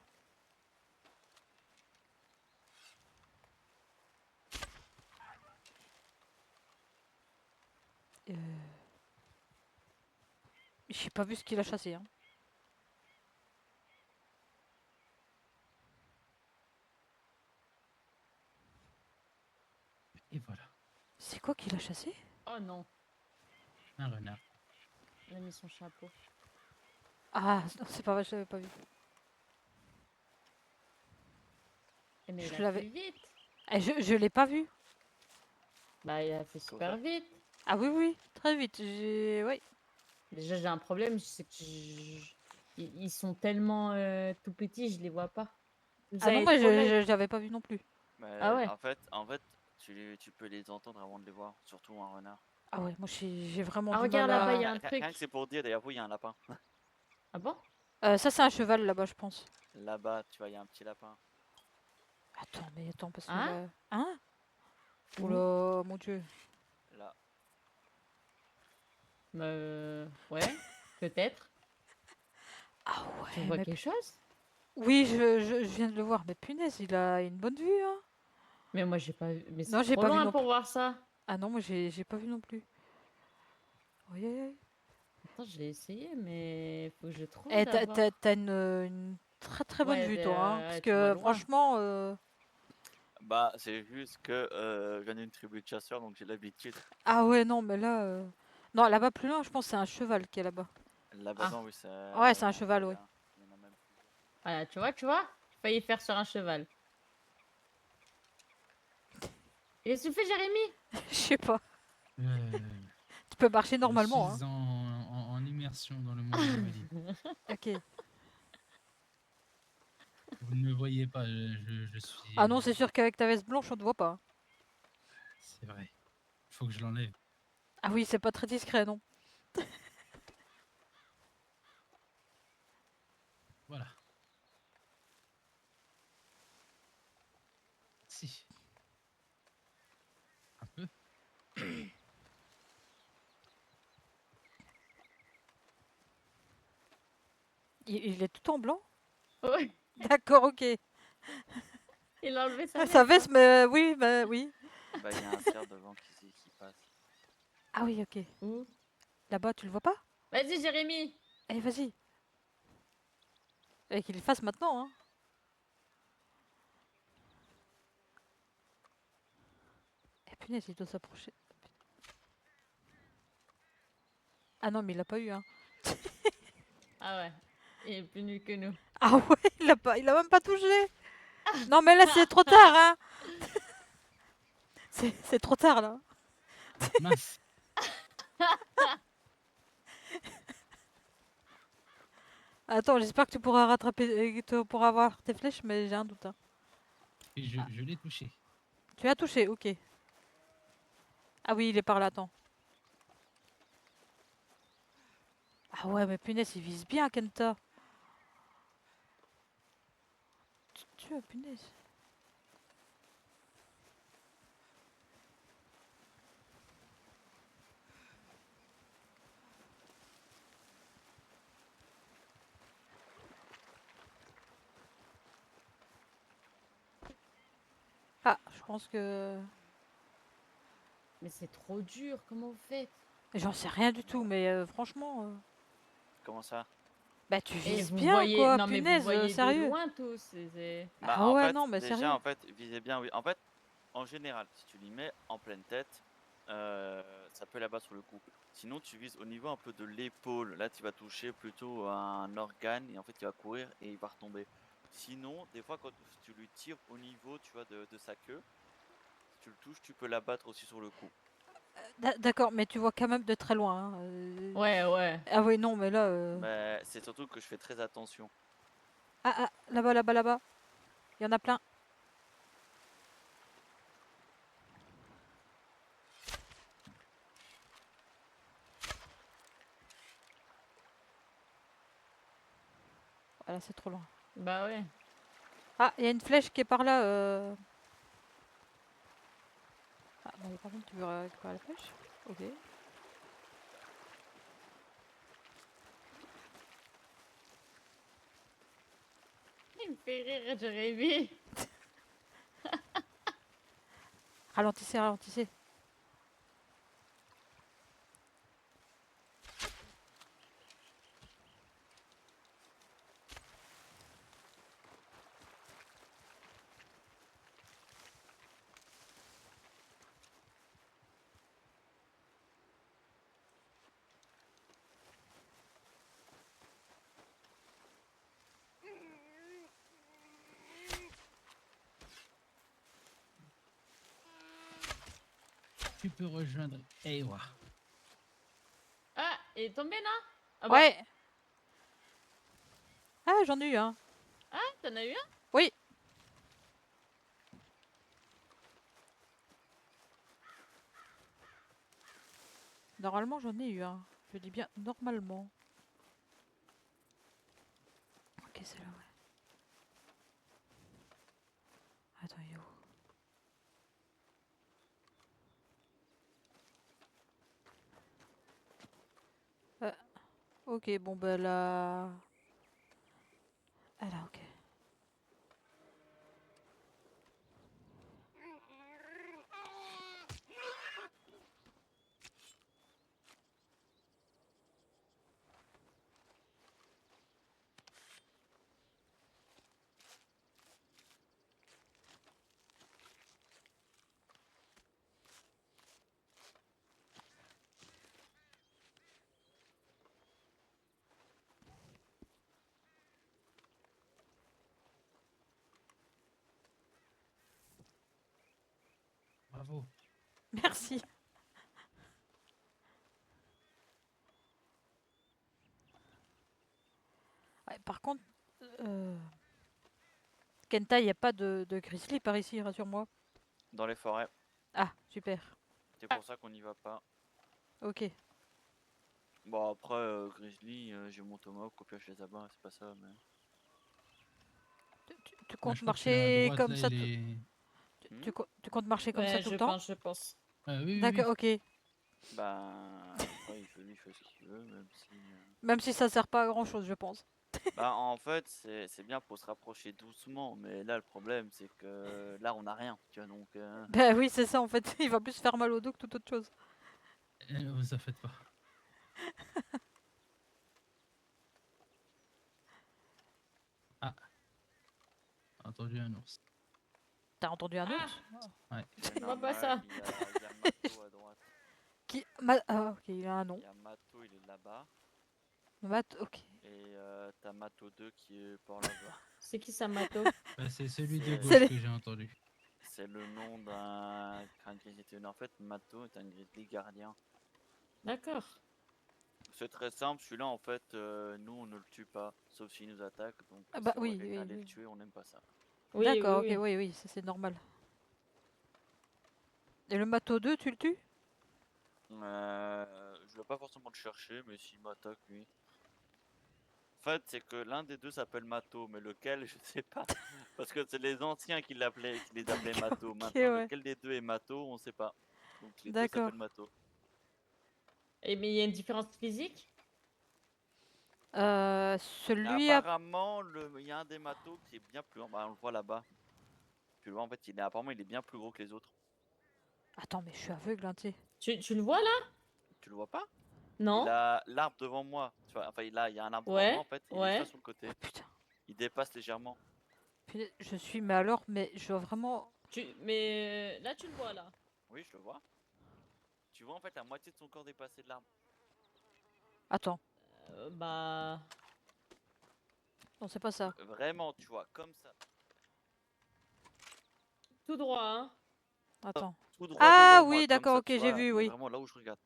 Speaker 2: J'ai pas vu ce qu'il a chassé. Hein.
Speaker 1: Et voilà,
Speaker 2: C'est quoi qu'il a chassé?
Speaker 3: Oh non,
Speaker 1: un renard.
Speaker 3: il a mis son chapeau.
Speaker 2: Ah, non, c'est pas vrai, je l'avais pas vu.
Speaker 3: Eh, mais
Speaker 2: Je
Speaker 3: il a
Speaker 2: l'avais-
Speaker 3: fait vite.
Speaker 2: Eh, je l'ai pas vu.
Speaker 3: Bah, il a fait super vite.
Speaker 2: Ah oui, oui, très vite. Oui.
Speaker 3: Déjà, j'ai un problème, c'est que ils sont tellement tout petits, je les vois pas. Vous
Speaker 2: Ah non,
Speaker 3: avez
Speaker 2: moi,
Speaker 3: trop l'œil.
Speaker 2: j'avais pas vu non plus.
Speaker 5: Mais
Speaker 3: Ah ouais.
Speaker 5: en fait, tu peux les entendre avant de les voir, surtout un renard.
Speaker 2: Ah ouais, moi, j'ai vraiment
Speaker 3: Ah,
Speaker 2: du
Speaker 3: regarde
Speaker 2: mal
Speaker 3: là-bas,
Speaker 2: à...
Speaker 3: il y a un truc.
Speaker 5: Rien que c'est pour dire, d'ailleurs, oui, il y a un lapin.
Speaker 3: Ah bon?
Speaker 2: Ça, c'est un cheval, là-bas, je pense.
Speaker 5: Là-bas, tu vois, il y a un petit lapin.
Speaker 2: Attends, parce que
Speaker 3: Hein?
Speaker 2: là... Hein?
Speaker 3: Où?
Speaker 2: Oula, mon Dieu.
Speaker 5: Là.
Speaker 3: Ouais, peut-être.
Speaker 2: Ah
Speaker 3: Tu
Speaker 2: ouais,
Speaker 3: vois
Speaker 2: mais...
Speaker 3: quelque chose?
Speaker 2: Oui, je viens de le voir, mais punaise, il a une bonne vue, hein.
Speaker 3: Mais moi, j'ai pas vu. Mais
Speaker 2: Non,
Speaker 3: c'est
Speaker 2: j'ai
Speaker 3: trop
Speaker 2: pas vu
Speaker 3: loin
Speaker 2: non
Speaker 3: pour
Speaker 2: plus.
Speaker 3: voir ça.
Speaker 2: Ah non, moi, j'ai pas vu non plus. Oui, oui, oui.
Speaker 3: Attends, je l'ai essayé, mais faut que je trouve
Speaker 2: Eh,
Speaker 3: d'abord.
Speaker 2: t'as une très très bonne
Speaker 3: Ouais,
Speaker 2: vue, toi, hein. Parce
Speaker 3: tu vois
Speaker 2: que,
Speaker 3: loin.
Speaker 2: franchement...
Speaker 5: Bah, c'est juste que je viens d'une tribu de chasseurs, donc j'ai l'habitude.
Speaker 2: Ah ouais, non, mais là... Non, là-bas, plus loin, je pense que c'est un cheval qui est là-bas.
Speaker 5: Là-bas,
Speaker 3: Ah,
Speaker 5: non, oui,
Speaker 2: Ouais, c'est un
Speaker 5: en vrai,
Speaker 2: cheval, oui.
Speaker 5: il y en a même plusieurs.
Speaker 3: voilà, tu vois? J'ai failli faire sur un cheval. Et soufflé, Jérémy!
Speaker 2: Je sais pas.
Speaker 1: Euh,
Speaker 2: Tu peux marcher
Speaker 1: je
Speaker 2: normalement, hein.
Speaker 1: suis en immersion dans le monde animalier.
Speaker 2: Ok.
Speaker 1: Vous ne me voyez pas, je
Speaker 2: Ah
Speaker 1: suis...
Speaker 2: non, c'est sûr qu'avec ta veste blanche, on te voit pas.
Speaker 1: C'est vrai. Il faut que je l'enlève.
Speaker 2: Ah oui, c'est pas très discret, non.
Speaker 1: Voilà. Si. Un peu.
Speaker 2: Il est tout en blanc?
Speaker 3: Ouais,
Speaker 2: D'accord, ok.
Speaker 3: il a enlevé sa
Speaker 2: Sa
Speaker 3: veste.
Speaker 2: veste, mais oui, bah oui.
Speaker 5: Bah, il y a un cerf devant qui passe.
Speaker 2: Ah oui, ok.
Speaker 3: Où?
Speaker 2: Là-bas, tu le vois pas?
Speaker 3: Vas-y, Jérémy!
Speaker 2: Allez, vas-y. Et qu'il le fasse maintenant, hein. Eh punaise, il doit s'approcher. Ah non, mais il l'a pas eu, hein.
Speaker 3: Ah ouais, il est plus nul que nous.
Speaker 2: Ah ouais, il a même pas touché. Non, mais là, c'est trop tard, hein. C'est trop tard, là.
Speaker 1: Mince.
Speaker 2: Attends, j'espère que tu pourras rattraper, que tu pourras avoir tes flèches, mais j'ai un doute, hein.
Speaker 1: Et
Speaker 2: Ah.
Speaker 1: je l'ai touché.
Speaker 2: Tu as touché, ok. Ah oui, il est par là, attends. Ah ouais, mais punaise, il vise bien, Kenta. Tu vois, punaise. Ah, je pense que...
Speaker 3: Mais c'est trop dur, comment vous faites?
Speaker 2: J'en sais rien du tout, mais franchement...
Speaker 5: Comment ça?
Speaker 2: Bah tu
Speaker 3: Et
Speaker 2: vises
Speaker 3: vous
Speaker 2: bien,
Speaker 3: voyez,
Speaker 2: quoi,
Speaker 3: non mais vous
Speaker 2: punaise,
Speaker 3: voyez de
Speaker 2: sérieux.
Speaker 3: loin tous.
Speaker 5: Bah,
Speaker 2: Ah
Speaker 5: en
Speaker 2: ouais,
Speaker 5: fait,
Speaker 2: non, mais sérieux.
Speaker 5: déjà, en fait, visez bien, oui. En fait, en général, si tu l'y mets en pleine tête, ça peut l'abattre sur le coup. Sinon, tu vises au niveau un peu de l'épaule. Là, tu vas toucher plutôt un organe et en fait, il va courir et il va retomber. Sinon, des fois, quand tu lui tires au niveau, tu vois, de sa queue, si tu le touches, tu peux l'abattre aussi sur le coup.
Speaker 2: D'accord, mais tu vois quand même de très loin, hein,
Speaker 3: Ouais, ouais.
Speaker 2: Ah oui, non, mais là...
Speaker 5: Mais c'est surtout que je fais très attention.
Speaker 2: Ah, là-bas, là-bas, là-bas. Il y en a plein. Voilà, c'est trop loin.
Speaker 3: Bah ouais.
Speaker 2: Ah, il y a une flèche qui est par là. Ah, mais par contre, tu veux récupérer la flèche? Ok.
Speaker 3: Il me fait rire, Jérémy.
Speaker 2: Ralentissez, ralentissez.
Speaker 1: tu peux rejoindre Ewa.
Speaker 3: Ah, il est tombé là? Ah bah,
Speaker 2: Ouais. Ah, j'en ai eu un.
Speaker 3: Ah, t'en as eu un?
Speaker 2: Oui. Normalement, j'en ai eu un. Je dis bien normalement. Ok, c'est là, ouais. Attends, il est où? Ok, bon, bah là. Ah là, ok.
Speaker 1: Bravo.
Speaker 2: Merci. Ouais, par contre, euh, Kenta, il n'y a pas de grizzly par ici, rassure-moi.
Speaker 5: Dans les forêts.
Speaker 2: Ah, super.
Speaker 5: C'est pour ça qu'on n'y va pas.
Speaker 2: Ok.
Speaker 5: Bon, après, Grizzly, j'ai mon tomahawk, au pire, je les abats, c'est pas ça, mais.
Speaker 2: Tu
Speaker 1: Moi,
Speaker 2: comptes
Speaker 1: je crois que celui à
Speaker 2: marcher
Speaker 1: droite,
Speaker 2: comme
Speaker 1: là,
Speaker 2: ça
Speaker 1: il
Speaker 2: tout...
Speaker 1: est...
Speaker 2: Tu comptes marcher comme ça
Speaker 3: Ouais,
Speaker 2: tout le temps?
Speaker 3: je pense.
Speaker 1: Ah, oui, oui, oui.
Speaker 2: D'accord, ok.
Speaker 5: Bah. Après, il fait ce qu'il veut, même si.
Speaker 2: Même si ça sert pas à grand chose, je pense.
Speaker 5: Bah, en fait, c'est bien pour se rapprocher doucement, mais là, le problème, c'est que là, on a rien, tu vois, donc.
Speaker 2: Bah oui, c'est ça en fait. Il va plus faire mal au dos que toute autre chose.
Speaker 1: Vous en faites pas. Ah, j'ai entendu un ours.
Speaker 2: T'as entendu un
Speaker 3: Ah,
Speaker 2: ours?
Speaker 1: Ouais.
Speaker 5: C'est
Speaker 3: vois pas
Speaker 5: normal,
Speaker 3: ça.
Speaker 5: il y a Mato à droite.
Speaker 2: Qui... Ah, ok, il a un nom.
Speaker 5: Il y a Mato, il est là-bas.
Speaker 2: Matt, ok.
Speaker 5: Et t'as Mato 2 qui est par là-bas.
Speaker 3: c'est qui ça, Mato?
Speaker 1: Bah, c'est celui de
Speaker 5: C'est-
Speaker 1: gauche
Speaker 2: C'est les-
Speaker 1: que j'ai entendu.
Speaker 5: C'est le nom d'un grizzly. En fait, Mato est un grizzly gardien.
Speaker 3: D'accord.
Speaker 5: C'est très simple, celui-là, en fait, nous, on ne le tue pas, sauf s'il nous attaque. Donc,
Speaker 2: Ah bah
Speaker 5: si on voit
Speaker 2: oui,
Speaker 5: quelqu'un
Speaker 2: oui,
Speaker 5: aller le
Speaker 2: oui.
Speaker 5: tuer, on n'aime pas ça.
Speaker 3: Oui,
Speaker 2: D'accord,
Speaker 3: oui,
Speaker 2: ok,
Speaker 3: oui.
Speaker 2: oui, oui, ça c'est normal. Et le Mato 2, tu le tues?
Speaker 5: Je vais pas forcément le chercher, mais s'il m'attaque, oui. En fait, c'est que l'un des deux s'appelle Mato, mais lequel, je sais pas. Parce que c'est les anciens qui les appelaient Mato.
Speaker 2: Ok,
Speaker 5: Maintenant,
Speaker 2: ouais.
Speaker 5: lequel des deux est Mato, on sait pas. Donc les deux
Speaker 2: D'accord.
Speaker 5: s'appellent Mato.
Speaker 3: Et mais il y a une différence physique?
Speaker 2: Celui à...
Speaker 5: Apparemment, il y a un des Matos qui est bien plus grand. Bah, on le voit là-bas. Tu le vois, en fait, apparemment, il est bien plus gros que les autres.
Speaker 2: Attends, mais je suis aveugle, hein, tu sais.
Speaker 3: Tu le vois là?
Speaker 5: Tu le vois pas?
Speaker 3: Non?
Speaker 5: Il a l'arbre devant moi. Tu vois, enfin, il y a un arbre devant moi,
Speaker 3: Ouais,
Speaker 5: en fait. Il est
Speaker 3: ouais.
Speaker 5: juste sur le côté.
Speaker 2: Oh putain.
Speaker 5: Il dépasse légèrement.
Speaker 2: Punaise, je suis, mais alors, mais je dois vraiment...
Speaker 3: Mais là, tu le vois là.
Speaker 5: Oui, je le vois. Tu vois, en fait, la moitié de son corps dépasser de l'arbre.
Speaker 2: Attends,
Speaker 3: Bah.
Speaker 2: non, c'est pas ça.
Speaker 5: Vraiment, tu vois, comme ça.
Speaker 3: Tout droit, hein.
Speaker 2: Attends.
Speaker 5: Tout droit
Speaker 2: Ah
Speaker 5: devant moi,
Speaker 2: oui,
Speaker 5: comme
Speaker 2: d'accord,
Speaker 5: ça,
Speaker 2: ok,
Speaker 5: tu
Speaker 2: j'ai
Speaker 5: vois,
Speaker 2: vu,
Speaker 5: mais
Speaker 2: oui.
Speaker 5: vraiment là où je regarde.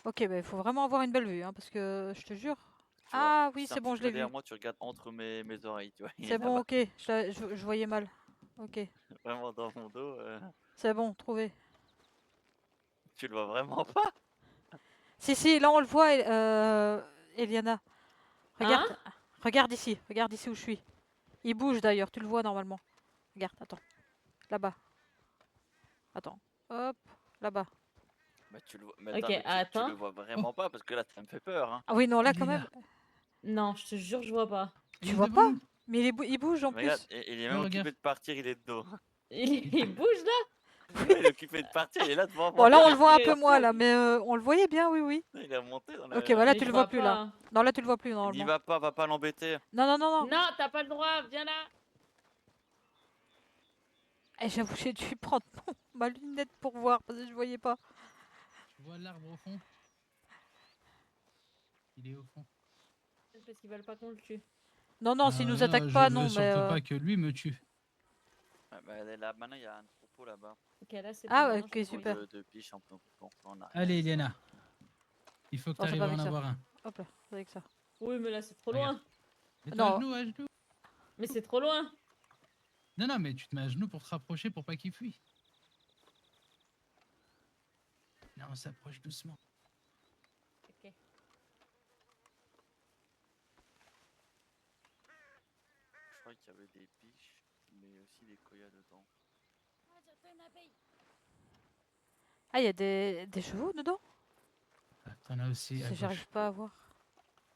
Speaker 2: Ok, bah il faut vraiment avoir une belle vue, hein, parce que je te jure.
Speaker 5: Tu vois,
Speaker 2: Ah oui,
Speaker 5: c'est un
Speaker 2: c'est bon,
Speaker 5: petit
Speaker 2: je
Speaker 5: peu
Speaker 2: l'ai vu.
Speaker 5: derrière moi, tu regardes entre mes oreilles, tu vois. Il est
Speaker 2: C'est bon,
Speaker 5: là-bas.
Speaker 2: ok, je voyais mal. Ok,
Speaker 5: Vraiment dans mon dos.
Speaker 2: c'est bon, trouvé.
Speaker 5: Tu le vois vraiment pas?
Speaker 2: Si, si, là on le voit, Eliana.
Speaker 3: Hein?
Speaker 2: Regarde, regarde ici où je suis. Il bouge d'ailleurs, tu le vois normalement. Regarde, attends. Là-bas. Attends. Hop, là-bas.
Speaker 5: Mais tu le vois, mais
Speaker 3: Ok,
Speaker 5: attends, mais tu le
Speaker 3: attends.
Speaker 5: vois vraiment pas parce que là, ça me fait peur, hein.
Speaker 2: Ah oui, non, là
Speaker 1: Il
Speaker 2: quand
Speaker 1: est
Speaker 2: même.
Speaker 1: là.
Speaker 3: Non, je te jure, je vois pas.
Speaker 1: Il
Speaker 2: Tu
Speaker 1: est
Speaker 2: vois
Speaker 1: devant
Speaker 2: pas?
Speaker 1: nous.
Speaker 2: Mais il bouge en
Speaker 5: Mais regarde,
Speaker 2: plus.
Speaker 5: il est
Speaker 1: Ouais,
Speaker 5: même
Speaker 1: regarde.
Speaker 5: occupé de partir, il est de dos.
Speaker 3: Il bouge là?
Speaker 5: Ouais, il est occupé de partir, il est là devant
Speaker 2: Bon,
Speaker 5: moi.
Speaker 2: là on le voit un
Speaker 3: Mais
Speaker 2: peu moins
Speaker 3: c'est-
Speaker 2: là, mais on le voyait bien, oui, oui.
Speaker 5: Il est remonté dans
Speaker 2: Ok,
Speaker 5: le.
Speaker 2: voilà,
Speaker 3: Mais
Speaker 2: tu
Speaker 3: je
Speaker 2: le vois
Speaker 3: vois
Speaker 2: plus là.
Speaker 3: pas.
Speaker 2: Non, là tu le vois plus
Speaker 5: N'y
Speaker 2: normalement.
Speaker 5: va pas l'embêter.
Speaker 2: Non, non, non, non.
Speaker 3: Non, t'as pas le droit, viens là.
Speaker 2: Eh, j'avoue, j'ai dû prendre ma lunette pour voir parce que je voyais pas.
Speaker 1: Tu vois l'arbre au fond? Il est au fond.
Speaker 3: Parce qu'ils veulent pas qu'on le tue.
Speaker 2: Non, non, s'il nous attaque
Speaker 1: Non, je
Speaker 2: pas,
Speaker 1: veux
Speaker 2: non, mais.
Speaker 1: surtout pas que lui me tue.
Speaker 5: Ouais, bah, là, maintenant, il y a un troupeau là-bas.
Speaker 3: Ok, là c'est
Speaker 2: Ah
Speaker 3: bon,
Speaker 2: ouais,
Speaker 3: maintenant,
Speaker 2: ok,
Speaker 3: je peux
Speaker 2: super.
Speaker 3: regarder.
Speaker 5: De piche un peu en arrière.
Speaker 1: Allez, Elena. Il faut que
Speaker 2: Oh,
Speaker 1: tu
Speaker 2: c'est
Speaker 1: arrives
Speaker 2: pas
Speaker 1: à en
Speaker 2: avec ça.
Speaker 1: avoir un.
Speaker 2: Hop là, c'est avec ça.
Speaker 3: Oui, mais là c'est trop
Speaker 1: Regarde.
Speaker 3: loin.
Speaker 1: Mets-toi à
Speaker 2: Non.
Speaker 1: genoux, à genoux.
Speaker 3: Mais c'est trop loin.
Speaker 1: Non, non, mais tu te mets à genoux pour te rapprocher pour pas qu'il fuit. Là, on s'approche doucement.
Speaker 3: Ok.
Speaker 5: Je crois qu'il y avait des biches, mais aussi des koyas dedans.
Speaker 2: Ah, il y a des chevaux dedans?
Speaker 1: Ah, t'en as aussi à
Speaker 2: J'arrive
Speaker 1: gauche.
Speaker 2: pas à voir.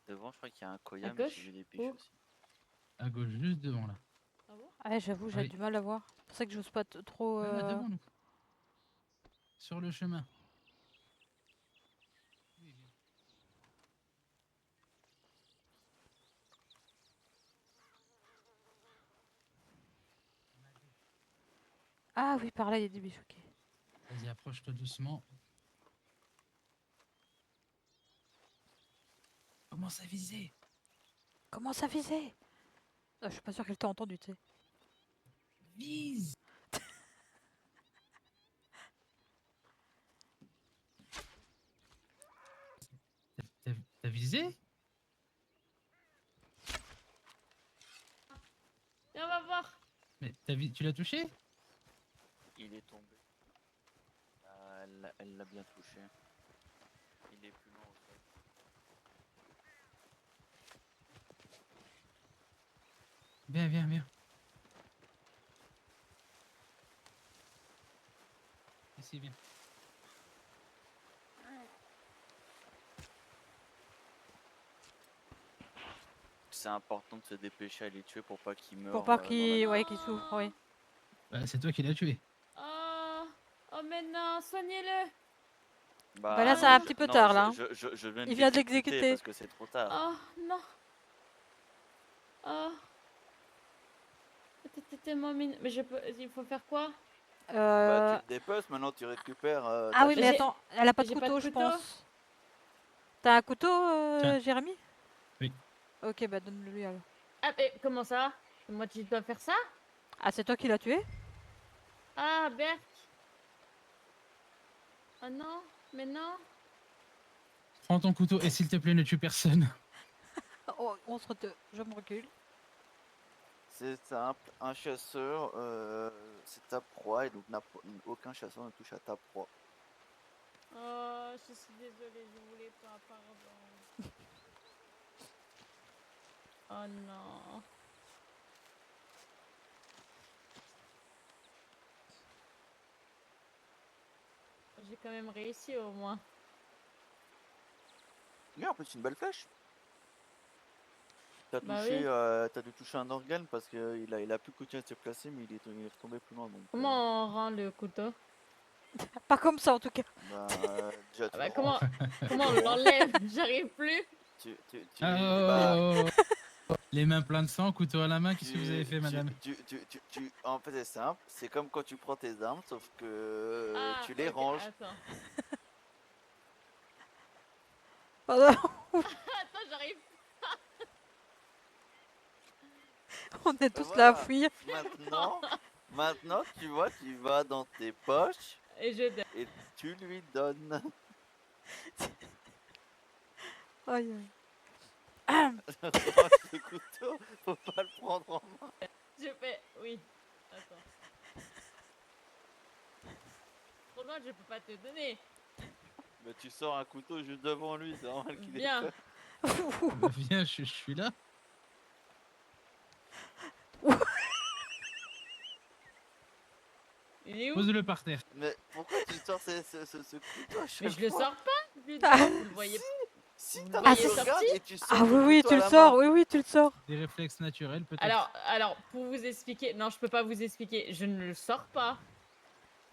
Speaker 5: Devant, je crois qu'il y a un koya,
Speaker 3: À
Speaker 5: mais j'ai
Speaker 3: gauche
Speaker 5: vu des biches
Speaker 3: Où
Speaker 5: aussi.
Speaker 1: À gauche, juste devant là.
Speaker 3: Ah bon?
Speaker 2: Ah, j'avoue, j'ai
Speaker 1: Oui.
Speaker 2: du mal à voir. C'est pour ça que j'ose pas trop.
Speaker 1: Là, devant nous. Sur le chemin. Oui, viens.
Speaker 2: Ah oui, par là, il y a des biches, ok.
Speaker 1: Vas-y, approche-toi doucement. Commence à viser.
Speaker 2: Comment ça visait? Ah, je suis pas sûre qu'elle t'a entendu, tu sais.
Speaker 1: Vise. T'as visé?
Speaker 3: Viens, on va voir.
Speaker 1: Mais tu l'as touché?
Speaker 5: Il est tombé. Elle l'a bien touché. Il est plus loin au sol.
Speaker 1: Viens, viens, viens. Ici, viens.
Speaker 5: C'est important de se dépêcher à les tuer pour pas qu'ils meurent.
Speaker 2: Pour pas
Speaker 5: dans la
Speaker 2: qu'il
Speaker 5: nuit.
Speaker 2: qu'il souffre, oui.
Speaker 1: Bah, c'est toi qui l'as tué.
Speaker 3: Oh, oh mais non, soignez-le.
Speaker 2: Bah là,
Speaker 3: c'est
Speaker 2: un
Speaker 3: un
Speaker 2: petit peu
Speaker 5: non,
Speaker 2: tard, là, hein.
Speaker 5: Je viens
Speaker 2: Il vient de
Speaker 5: l'exécuter
Speaker 2: l'exécuter.
Speaker 5: parce que c'est trop tard.
Speaker 3: Oh non. Oh. T'es tellement mine. Mais je peux. Il faut faire quoi?
Speaker 5: Bah, tu
Speaker 2: Euh...
Speaker 5: te dépeces, maintenant tu récupères
Speaker 2: Ah
Speaker 5: ta
Speaker 2: oui, mais
Speaker 3: J'ai-
Speaker 5: chasse.
Speaker 2: attends, elle a pas de
Speaker 3: j'ai pas
Speaker 2: couteau,
Speaker 3: de
Speaker 2: je
Speaker 3: couteau.
Speaker 2: pense. T'as un couteau,
Speaker 1: Tiens.
Speaker 2: Jérémy?
Speaker 1: Oui.
Speaker 2: Ok, bah donne-le lui alors.
Speaker 3: Ah, mais comment ça? Moi, tu dois faire ça?
Speaker 2: Ah, c'est toi qui l'as tué?
Speaker 3: Ah, Berk. Oh non, mais non.
Speaker 1: Prends ton couteau et s'il te plaît, ne tue personne.
Speaker 2: Oh, je me recule.
Speaker 5: C'est simple, un chasseur, c'est ta proie et donc aucun chasseur ne touche à ta proie.
Speaker 3: Oh, je suis désolée, je voulais pas, pardon. Oh non. J'ai quand même réussi au moins.
Speaker 5: Mais en plus, c'est une belle flèche. T'as
Speaker 3: Bah
Speaker 5: touché,
Speaker 3: oui.
Speaker 5: t'as dû toucher un organe parce qu'il a plus continué à se placer, mais il est retombé plus loin. Donc,
Speaker 3: Comment on rend le couteau?
Speaker 2: Pas comme ça en tout cas.
Speaker 5: bah, déjà, tu
Speaker 3: Ah bah
Speaker 5: le
Speaker 3: comment,
Speaker 5: ranges.
Speaker 3: comment on l'enlève? J'arrive plus.
Speaker 5: Tu,
Speaker 1: Ah,
Speaker 5: bah,
Speaker 1: oh, oh, oh. Les mains pleines de sang, couteau à la main, qu'est-ce que vous avez fait, madame?
Speaker 5: En fait, c'est simple. C'est comme quand tu prends tes armes, sauf que
Speaker 3: Ah,
Speaker 5: tu les
Speaker 3: ok,
Speaker 5: ranges.
Speaker 3: Attends,
Speaker 2: Oh,
Speaker 3: attends, j'arrive.
Speaker 2: on est tous là à
Speaker 5: Voilà.
Speaker 2: fuir.
Speaker 5: Maintenant, tu vois, tu vas dans tes poches
Speaker 3: Et je donne.
Speaker 5: et tu lui donnes.
Speaker 2: Aïe, aïe.
Speaker 5: Range le couteau, faut pas le prendre en main.
Speaker 3: Je fais. Oui. Attends. Trop loin, je peux pas te donner.
Speaker 5: Mais tu sors un couteau juste devant lui, c'est normal qu'il ait
Speaker 3: Bien.
Speaker 5: peur.
Speaker 1: Bah, viens, je suis là.
Speaker 3: Il est où?
Speaker 1: Pose-le par terre.
Speaker 5: Mais pourquoi tu sors ce couteau à
Speaker 3: Mais
Speaker 5: chaque
Speaker 3: je le
Speaker 5: fois
Speaker 3: sors pas. Putain,
Speaker 2: Ah.
Speaker 3: vous le voyez pas.
Speaker 5: Si
Speaker 3: Vous
Speaker 5: t'as
Speaker 3: voyez
Speaker 5: tu
Speaker 3: sorti
Speaker 5: regardes et tu sors
Speaker 2: Ah
Speaker 5: ton
Speaker 2: oui, oui,
Speaker 5: couteau
Speaker 2: tu
Speaker 5: à
Speaker 2: le
Speaker 5: la
Speaker 2: sors.
Speaker 5: main.
Speaker 2: Oui, oui, tu le sors.
Speaker 1: Des réflexes naturels, peut-être.
Speaker 3: Alors, pour vous expliquer. Non, je peux pas vous expliquer. Je ne le sors pas.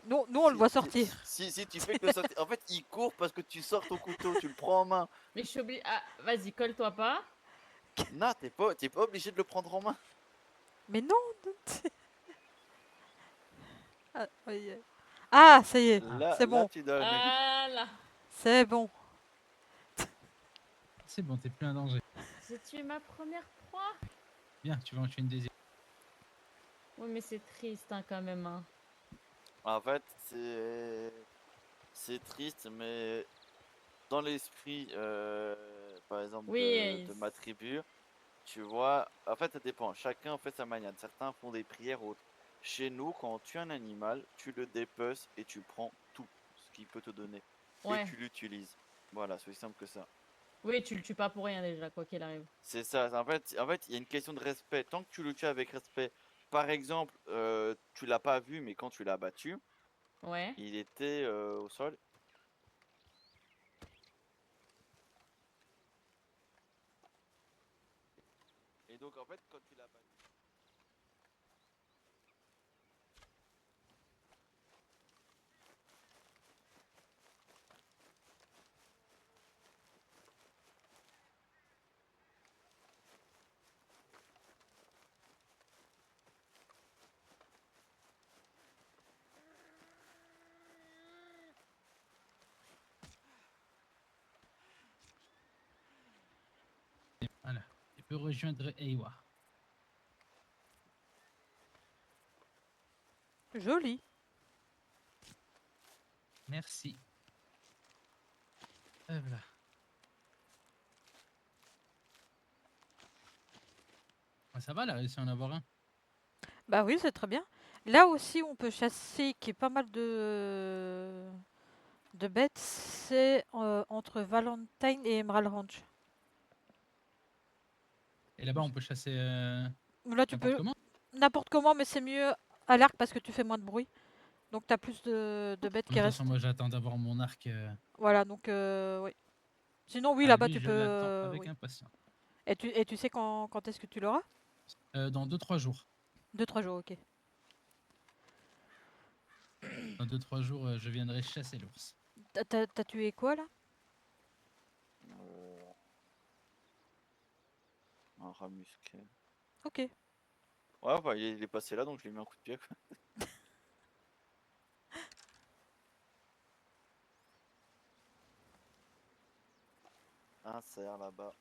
Speaker 2: Nous, on le voit
Speaker 5: Si-
Speaker 2: sortir.
Speaker 5: Si tu fais que le sortir. En fait, il court parce que tu sors ton couteau, tu le prends en main.
Speaker 3: Mais je suis obligée. Ah, vas-y, colle-toi pas.
Speaker 5: Non, t'es pas obligé de le prendre en main.
Speaker 2: Mais non. Ah, aïe, aïe. Ah, ça y est.
Speaker 5: Là,
Speaker 2: C'est bon.
Speaker 5: tu donnes.
Speaker 3: Voilà.
Speaker 2: C'est bon.
Speaker 1: C'est bon, t'es plus un danger.
Speaker 3: J'ai tué ma première proie.
Speaker 1: Bien, tu vas en tuer une deuxième.
Speaker 3: Oui, mais c'est triste hein, quand même. Hein.
Speaker 5: En fait, c'est triste, mais dans l'esprit, par exemple,
Speaker 3: Oui,
Speaker 5: de ma tribu, tu vois, en fait, ça dépend. Chacun fait sa manière. Certains font des prières, autres. Chez nous, quand on tue un animal, tu le dépeces et tu prends tout ce qu'il peut te donner. Et
Speaker 3: ouais.
Speaker 5: tu l'utilises. Voilà, c'est aussi simple que ça.
Speaker 3: Oui, tu le tues pas pour rien déjà, quoi qu'il arrive.
Speaker 5: C'est ça. En fait, il y a une question de respect. Tant que tu le tues avec respect, par exemple, tu l'as pas vu, mais quand tu l'as battu,
Speaker 3: Ouais.
Speaker 5: il était au sol. Et donc, en fait, quand tu l'as battu.
Speaker 1: Voilà. Tu peux rejoindre Ewa.
Speaker 2: Joli.
Speaker 1: Merci. Voilà. Ah, ça va, elle a réussi à en avoir un.
Speaker 2: Bah oui, c'est très bien. Là aussi, on peut chasser, qui est pas mal de bêtes, c'est entre Valentine et Emerald Ranch.
Speaker 1: Et là-bas, on peut chasser
Speaker 2: Là, tu
Speaker 1: n'importe
Speaker 2: peux
Speaker 1: comment.
Speaker 2: n'importe comment, mais c'est mieux à l'arc parce que tu fais moins de bruit. Donc, tu as plus de bêtes
Speaker 1: De
Speaker 2: qui
Speaker 1: toute façon,
Speaker 2: restent.
Speaker 1: moi, j'attends d'avoir mon arc.
Speaker 2: Voilà, donc oui. Sinon, oui,
Speaker 1: Ah,
Speaker 2: là-bas,
Speaker 1: lui,
Speaker 2: tu
Speaker 1: je
Speaker 2: peux.
Speaker 1: l'attends avec
Speaker 2: Oui.
Speaker 1: impatience.
Speaker 2: Et tu sais quand est-ce que tu l'auras?
Speaker 1: Dans 2-3 jours.
Speaker 2: 2-3 jours, ok.
Speaker 1: Dans 2-3 jours, je viendrai chasser l'ours.
Speaker 2: T'as tué quoi là?
Speaker 5: Un rat musqué.
Speaker 2: Ok.
Speaker 5: Ouais, bah, il est passé là, donc je lui ai mis un coup de pied, quoi. Un cerf là-bas.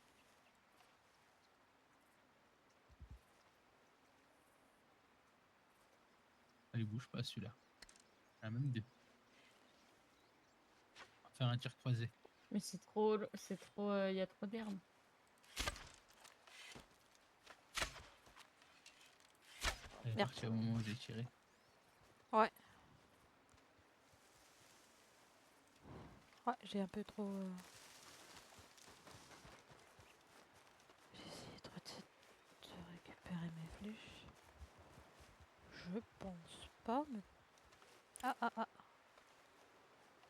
Speaker 1: Ah, il bouge pas celui-là. Ah, même deux. On va faire un tir croisé.
Speaker 3: Mais c'est trop, il y a trop d'herbes.
Speaker 1: Elle est
Speaker 2: Merde.
Speaker 1: partie au moment où j'ai tiré.
Speaker 2: Ouais. Ouais, j'ai un peu trop. J'ai essayé de récupérer mes flèches. Je pense pas, mais. Ah ah ah.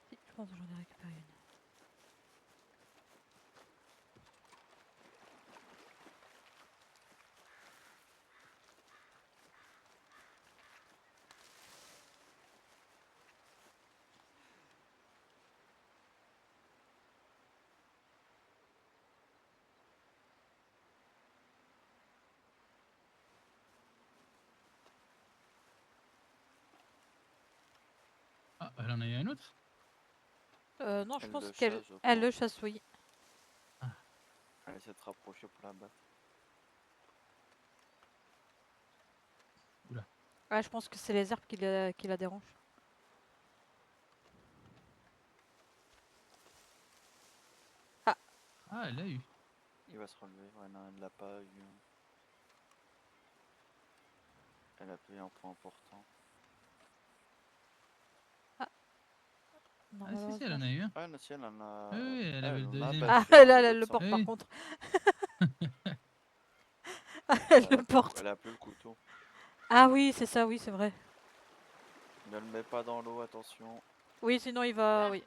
Speaker 2: Si, je pense que j'en ai récupéré une.
Speaker 1: Ah, elle en a eu un autre.
Speaker 2: Non, je
Speaker 5: Elle
Speaker 2: pense
Speaker 5: le
Speaker 2: qu'elle
Speaker 5: chasse, je
Speaker 2: elle le
Speaker 5: pense.
Speaker 2: chasse, oui.
Speaker 5: Elle essaie de se rapprocher pour la battre.
Speaker 1: Oula.
Speaker 2: Ouais, je pense que c'est les herbes qui la dérangent.
Speaker 1: Ah, elle l'a eu.
Speaker 5: Il va se relever. Ouais, non, elle l'a pas eu. Elle a pris un point important.
Speaker 2: Non,
Speaker 1: Ah, si, elle
Speaker 2: malheureusement.
Speaker 1: en a eu un.
Speaker 5: Ah, non, si, elle en a.
Speaker 1: Oui, oui, elle
Speaker 5: Ah,
Speaker 1: avait
Speaker 5: elle
Speaker 1: le
Speaker 5: en a
Speaker 1: deuxième.
Speaker 2: Ah,
Speaker 5: battu, elle a
Speaker 2: elle,
Speaker 5: pris
Speaker 2: elle
Speaker 5: d'autres
Speaker 2: le porte
Speaker 5: sang.
Speaker 2: par
Speaker 1: Oui.
Speaker 2: contre. Elle le porte.
Speaker 5: Elle a plus le couteau.
Speaker 2: Ah oui, c'est ça, oui, c'est vrai.
Speaker 5: Ne le mets pas dans l'eau, attention.
Speaker 2: Oui, sinon il va.
Speaker 3: Ah.
Speaker 2: Oui.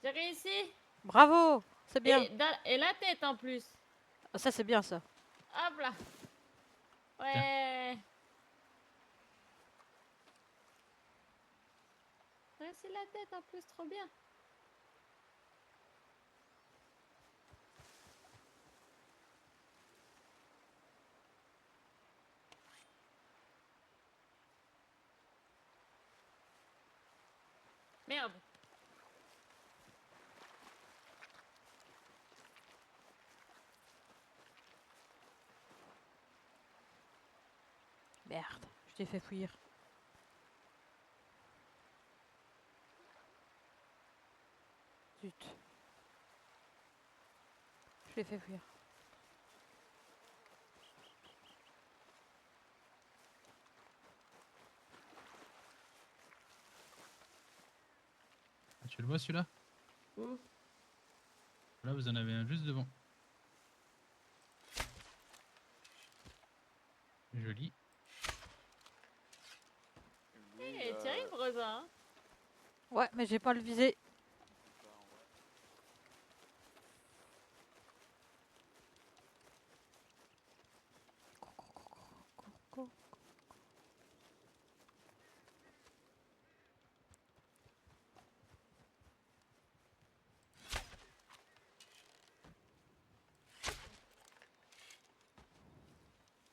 Speaker 3: J'ai réussi.
Speaker 2: Bravo! C'est bien.
Speaker 3: Et la tête en plus.
Speaker 2: Ah, ça, c'est bien ça.
Speaker 3: Hop là.
Speaker 1: Tiens.
Speaker 3: Ouais. Ouais, c'est la tête en plus, trop bien. Merde.
Speaker 2: Merde, je t'ai fait fuir. Zut. Je l'ai fait fuir.
Speaker 1: Ah, tu le vois celui-là?
Speaker 3: Ouh.
Speaker 1: Là, vous en avez un juste devant. Joli.
Speaker 5: Lui,
Speaker 3: Eh, tu arrives, Rosa, hein?
Speaker 2: Ouais, mais j'ai pas le visé.
Speaker 5: ben, ouais.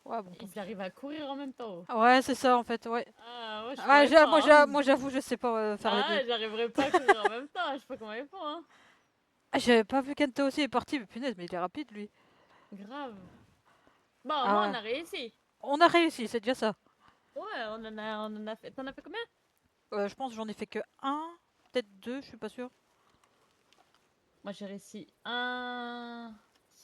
Speaker 2: Ouais, bon, tant
Speaker 3: Ils
Speaker 2: pis.
Speaker 3: arrivent à courir en même temps.
Speaker 2: Ouais, c'est ça en fait, ouais.
Speaker 3: Ah, moi, je
Speaker 2: Ah,
Speaker 3: pourrais pas, hein.
Speaker 2: moi j'avoue, je sais pas faire les
Speaker 3: Ah,
Speaker 2: deux.
Speaker 3: j'arriverai pas à courir en même temps. Je sais pas comment ils font, hein.
Speaker 2: Ah, j'avais pas vu Kenta aussi est parti, mais punaise, mais il est rapide lui.
Speaker 3: Grave. Bon, au
Speaker 2: Ah
Speaker 3: moins, on
Speaker 2: ouais.
Speaker 3: a réussi.
Speaker 2: On a réussi, c'est déjà ça.
Speaker 3: Ouais, on en a fait. T'en as fait combien?
Speaker 2: Je pense que j'en ai fait que un, peut-être deux, je suis pas sûre.
Speaker 3: Moi, j'ai réussi un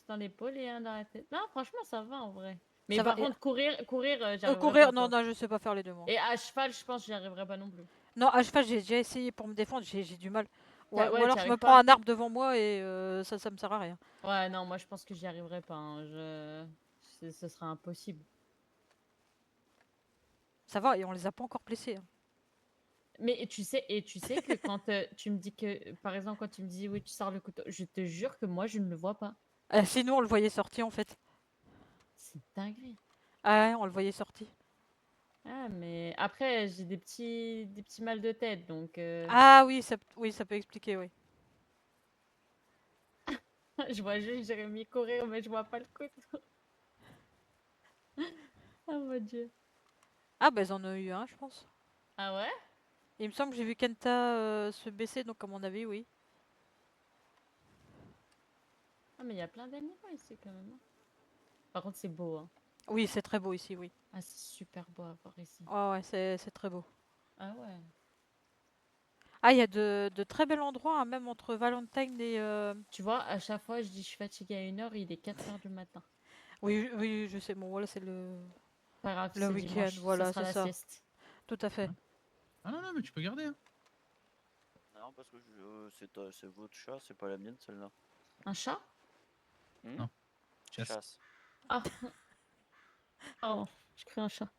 Speaker 3: dans l'épaule et un dans la tête. Non, franchement, ça va en vrai. Mais
Speaker 2: Ça va,
Speaker 3: par contre, courir, j'arriverai
Speaker 2: courir,
Speaker 3: pas,
Speaker 2: non,
Speaker 3: quoi.
Speaker 2: non, je sais pas faire les deux moi.
Speaker 3: Et à cheval, je pense que j'y arriverai pas non plus.
Speaker 2: Non, à cheval, j'ai déjà essayé pour me défendre, j'ai du mal. Ou
Speaker 3: Ouais,
Speaker 2: alors
Speaker 3: t'y
Speaker 2: je me
Speaker 3: arrives
Speaker 2: prends
Speaker 3: pas?
Speaker 2: un arbre devant moi et ça me sert à rien.
Speaker 3: Ouais, non, moi, je pense que j'y arriverai pas, hein. Ce sera impossible.
Speaker 2: Ça va, et on les a pas encore blessés, hein.
Speaker 3: Mais tu sais que quand tu me dis que, par exemple, quand tu me dis oui, tu sors le couteau, je te jure que moi, je ne le vois pas.
Speaker 2: Sinon, on le voyait sorti en fait.
Speaker 3: C'est dingue.
Speaker 2: Ah ouais, on le voyait sorti.
Speaker 3: Ah, mais après, j'ai des petits mal de tête, donc
Speaker 2: Ah oui, ça peut expliquer, oui.
Speaker 3: je vois juste Jérémy courir, mais je vois pas le couteau. Oh mon dieu.
Speaker 2: Ah bah ils en ont eu un, je pense.
Speaker 3: Ah ouais?
Speaker 2: Il me semble que j'ai vu Kenta se baisser, donc à mon avis, oui.
Speaker 3: Ah, mais il y a plein d'animaux ici quand même, hein. Par contre, c'est beau, hein.
Speaker 2: Oui, c'est très beau ici, oui.
Speaker 3: Ah, c'est super beau à voir ici.
Speaker 2: Oh ouais, c'est très beau.
Speaker 3: Ah ouais.
Speaker 2: Ah, il y a de très bels endroits, hein, même entre Valentine et...
Speaker 3: Tu vois, à chaque fois, je dis je suis fatiguée à 1h, il est 4h du matin.
Speaker 2: Oui, oui, je sais, bon voilà, c'est
Speaker 3: Pas grave,
Speaker 2: le
Speaker 3: c'est
Speaker 2: week-end,
Speaker 3: dimanche, ce
Speaker 2: voilà,
Speaker 3: sera
Speaker 2: c'est
Speaker 3: la
Speaker 2: ça.
Speaker 3: sieste.
Speaker 2: Tout à fait.
Speaker 1: Ouais. Ah non, non, mais tu peux garder. Hein.
Speaker 5: Non, parce que c'est votre chat, c'est pas la mienne celle-là.
Speaker 3: Un chat?
Speaker 1: Non. Chasse.
Speaker 5: Chasse.
Speaker 3: Ah, pardon, je crie un chat.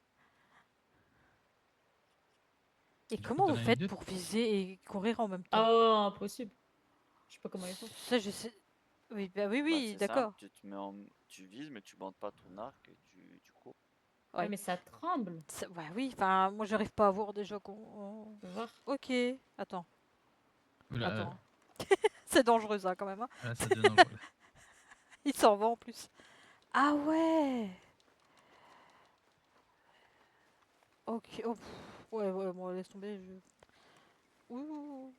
Speaker 2: Et
Speaker 1: Du coup,
Speaker 2: comment
Speaker 1: t'en
Speaker 2: vous
Speaker 1: as eu
Speaker 2: faites
Speaker 1: deux.
Speaker 2: pour viser et courir en même temps?
Speaker 3: Ah, oh, impossible. Je sais pas comment ils font.
Speaker 2: Ça, je sais... Oui, bah oui,
Speaker 5: Bah
Speaker 2: oui,
Speaker 5: c'est simple,
Speaker 2: d'accord.
Speaker 5: tu vises mais tu bandes pas ton arc et tu cours.
Speaker 3: Ouais,
Speaker 2: Ouais.
Speaker 3: mais ça tremble.
Speaker 2: Bah oui, enfin, moi j'arrive pas à voir déjà qu'on...
Speaker 3: Tu veux voir?
Speaker 2: Ok, attends,
Speaker 1: Oula,
Speaker 2: attends. C'est dangereux ça quand même, hein.
Speaker 1: là, ça devient dangereux. Là.
Speaker 2: Il s'en va en plus. Ah ouais. Ok, oh, pff, ouais, ouais, bon, laisse tomber. Ouh.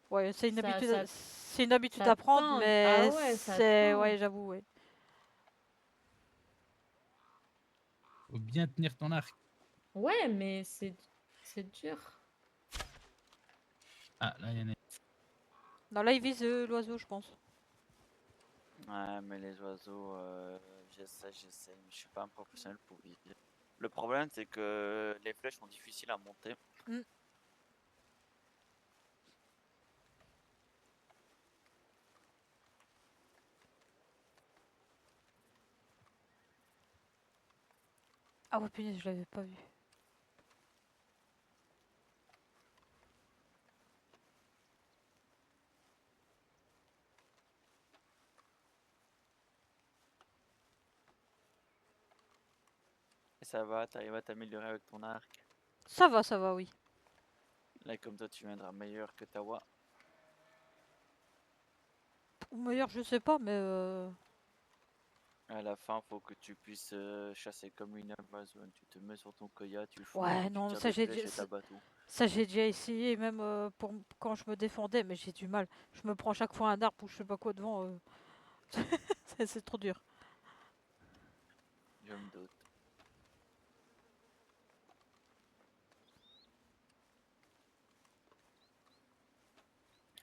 Speaker 2: Ouais,
Speaker 3: Ça,
Speaker 2: c'est une habitude
Speaker 3: ça
Speaker 2: à prendre,
Speaker 3: tend.
Speaker 2: mais
Speaker 3: Ah ouais, ça
Speaker 2: c'est,
Speaker 3: tend.
Speaker 2: ouais, j'avoue, ouais.
Speaker 1: Faut bien tenir ton arc.
Speaker 3: Ouais, mais c'est dur.
Speaker 1: Ah, là, il y en a.
Speaker 2: Non, là, il vise l'oiseau, je pense.
Speaker 5: Ouais, mais les oiseaux, j'essaie, mais je suis pas un professionnel pour viser. Le problème, c'est que les flèches sont difficiles à monter.
Speaker 2: Mm. Ah ouais, punaise, je l'avais pas vu.
Speaker 5: Et ça va, t'arrives à t'améliorer avec ton arc.
Speaker 2: Ça va, oui.
Speaker 5: Là, comme ça, tu viendras meilleur que Tawa.
Speaker 2: Ou meilleur, je sais pas, mais
Speaker 5: À la fin, faut que tu puisses chasser comme une Amazone. Tu te mets sur ton Koya, tu fonces,
Speaker 2: ouais,
Speaker 5: et tu
Speaker 2: non,
Speaker 5: tires des flèches et t'abats tout.
Speaker 2: ça j'ai déjà essayé, même pour quand je me défendais, mais j'ai du mal. Je me prends chaque fois un arbre ou je sais pas quoi devant. C'est trop dur.
Speaker 5: Je me doute.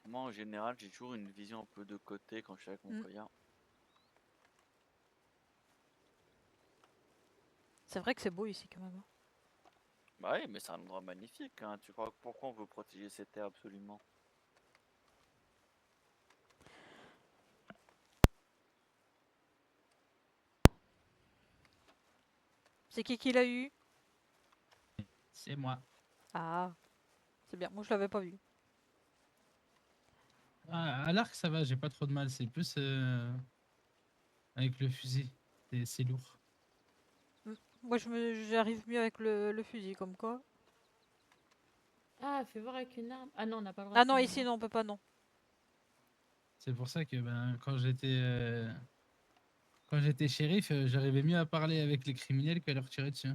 Speaker 5: Moi, en général, j'ai toujours une vision un peu de côté quand je suis avec mon
Speaker 2: Mm.
Speaker 5: client.
Speaker 2: C'est vrai que c'est beau ici quand même, hein.
Speaker 5: Bah oui, mais c'est un endroit magnifique, hein. Tu crois pourquoi on veut protéger ces terres absolument?
Speaker 2: C'est qui l'a eu?
Speaker 1: C'est moi.
Speaker 2: Ah, c'est bien. Moi, je l'avais pas vu.
Speaker 1: Ah, à l'arc, ça va, j'ai pas trop de mal. C'est plus avec le fusil. C'est lourd.
Speaker 2: Moi, j'arrive mieux avec le fusil, comme quoi.
Speaker 3: Ah, fais voir avec une arme. Ah non, on n'a pas le droit
Speaker 2: Ah
Speaker 3: de
Speaker 2: non,
Speaker 3: prendre une
Speaker 2: ici,
Speaker 3: arme.
Speaker 2: non, on peut pas, non.
Speaker 1: C'est pour ça que ben, quand j'étais shérif, j'arrivais mieux à parler avec les criminels qu'à leur tirer dessus.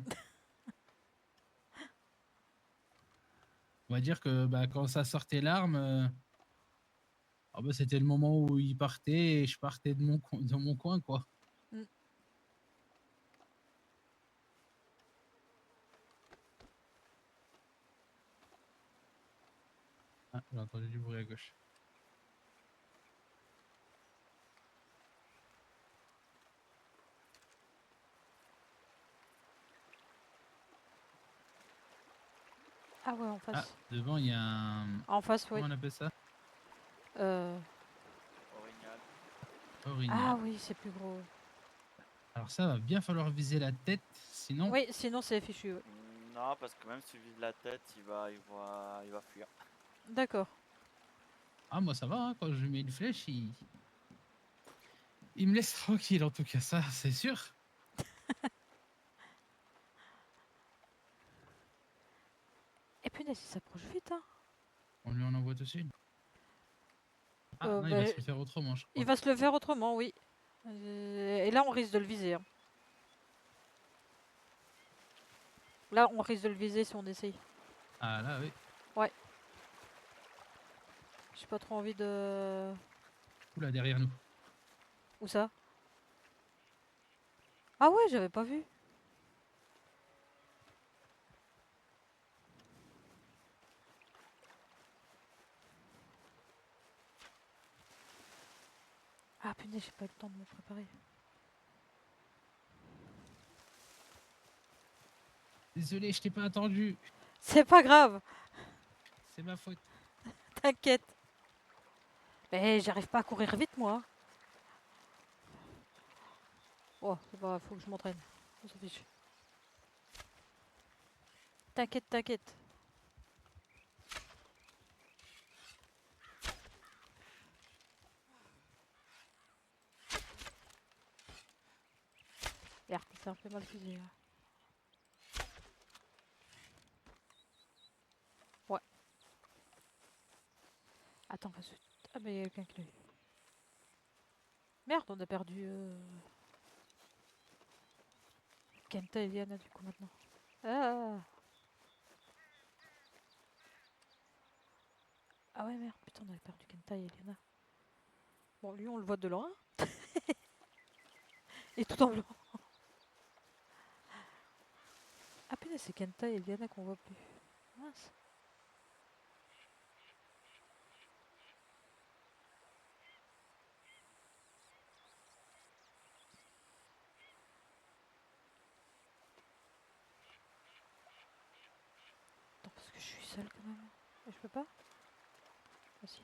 Speaker 1: On va dire que bah, quand ça sortait l'arme, ah bah, c'était le moment où ils partaient et je partais de mon coin, quoi.
Speaker 2: Mm.
Speaker 1: Ah, j'ai entendu du bruit à gauche.
Speaker 2: Ah ouais, en
Speaker 1: Ah,
Speaker 2: face.
Speaker 1: devant, il y a un...
Speaker 2: En face, oui.
Speaker 1: Comment on appelle ça?
Speaker 2: Euh,
Speaker 5: Orignal.
Speaker 1: Orignal.
Speaker 2: Ah oui, c'est plus gros.
Speaker 1: Alors ça va bien falloir viser la tête, sinon...
Speaker 2: Oui, sinon c'est fichu. Ouais.
Speaker 5: Non, parce que même si tu vises la tête, il va fuir.
Speaker 2: D'accord.
Speaker 1: Ah, moi ça va, hein, quand je lui mets une flèche, il me laisse tranquille en tout cas, ça c'est sûr.
Speaker 2: Et punaise, il s'approche vite, hein.
Speaker 1: On lui en envoie tout de suite. Ah non, il
Speaker 2: Bah,
Speaker 1: va se le faire autrement, je
Speaker 2: il
Speaker 1: crois.
Speaker 2: va se le faire autrement, oui. Et là, on risque de le viser, hein. Là, on risque de le viser si on essaye.
Speaker 1: Ah là, oui.
Speaker 2: J'ai pas trop envie de...
Speaker 1: Oula, derrière nous.
Speaker 2: Où ça? Ah ouais, j'avais pas vu. Ah punaise, j'ai pas eu le temps de me préparer.
Speaker 1: Désolé, je t'ai pas attendu.
Speaker 2: C'est pas grave,
Speaker 1: C'est ma faute.
Speaker 2: t'inquiète. Mais j'arrive pas à courir vite, moi. Oh, c'est pas, faut que je m'entraîne. On s'en fiche. T'inquiète, t'inquiète. Merde, c'est un peu mal fusé, là. Ouais. Attends, parce que... Ah, mais il y a quelqu'un qui l'a eu. Merde, on a perdu... Kenta et Liana, du coup, maintenant. Ah. Ah ouais, merde, putain, on avait perdu Kenta et Liana. Bon, lui, on le voit de loin. Et tout en blanc. Ah putain, c'est Kenta et Liana qu'on voit plus. Mince. Attends, parce que je suis seule quand même. Et je peux pas? Ah si.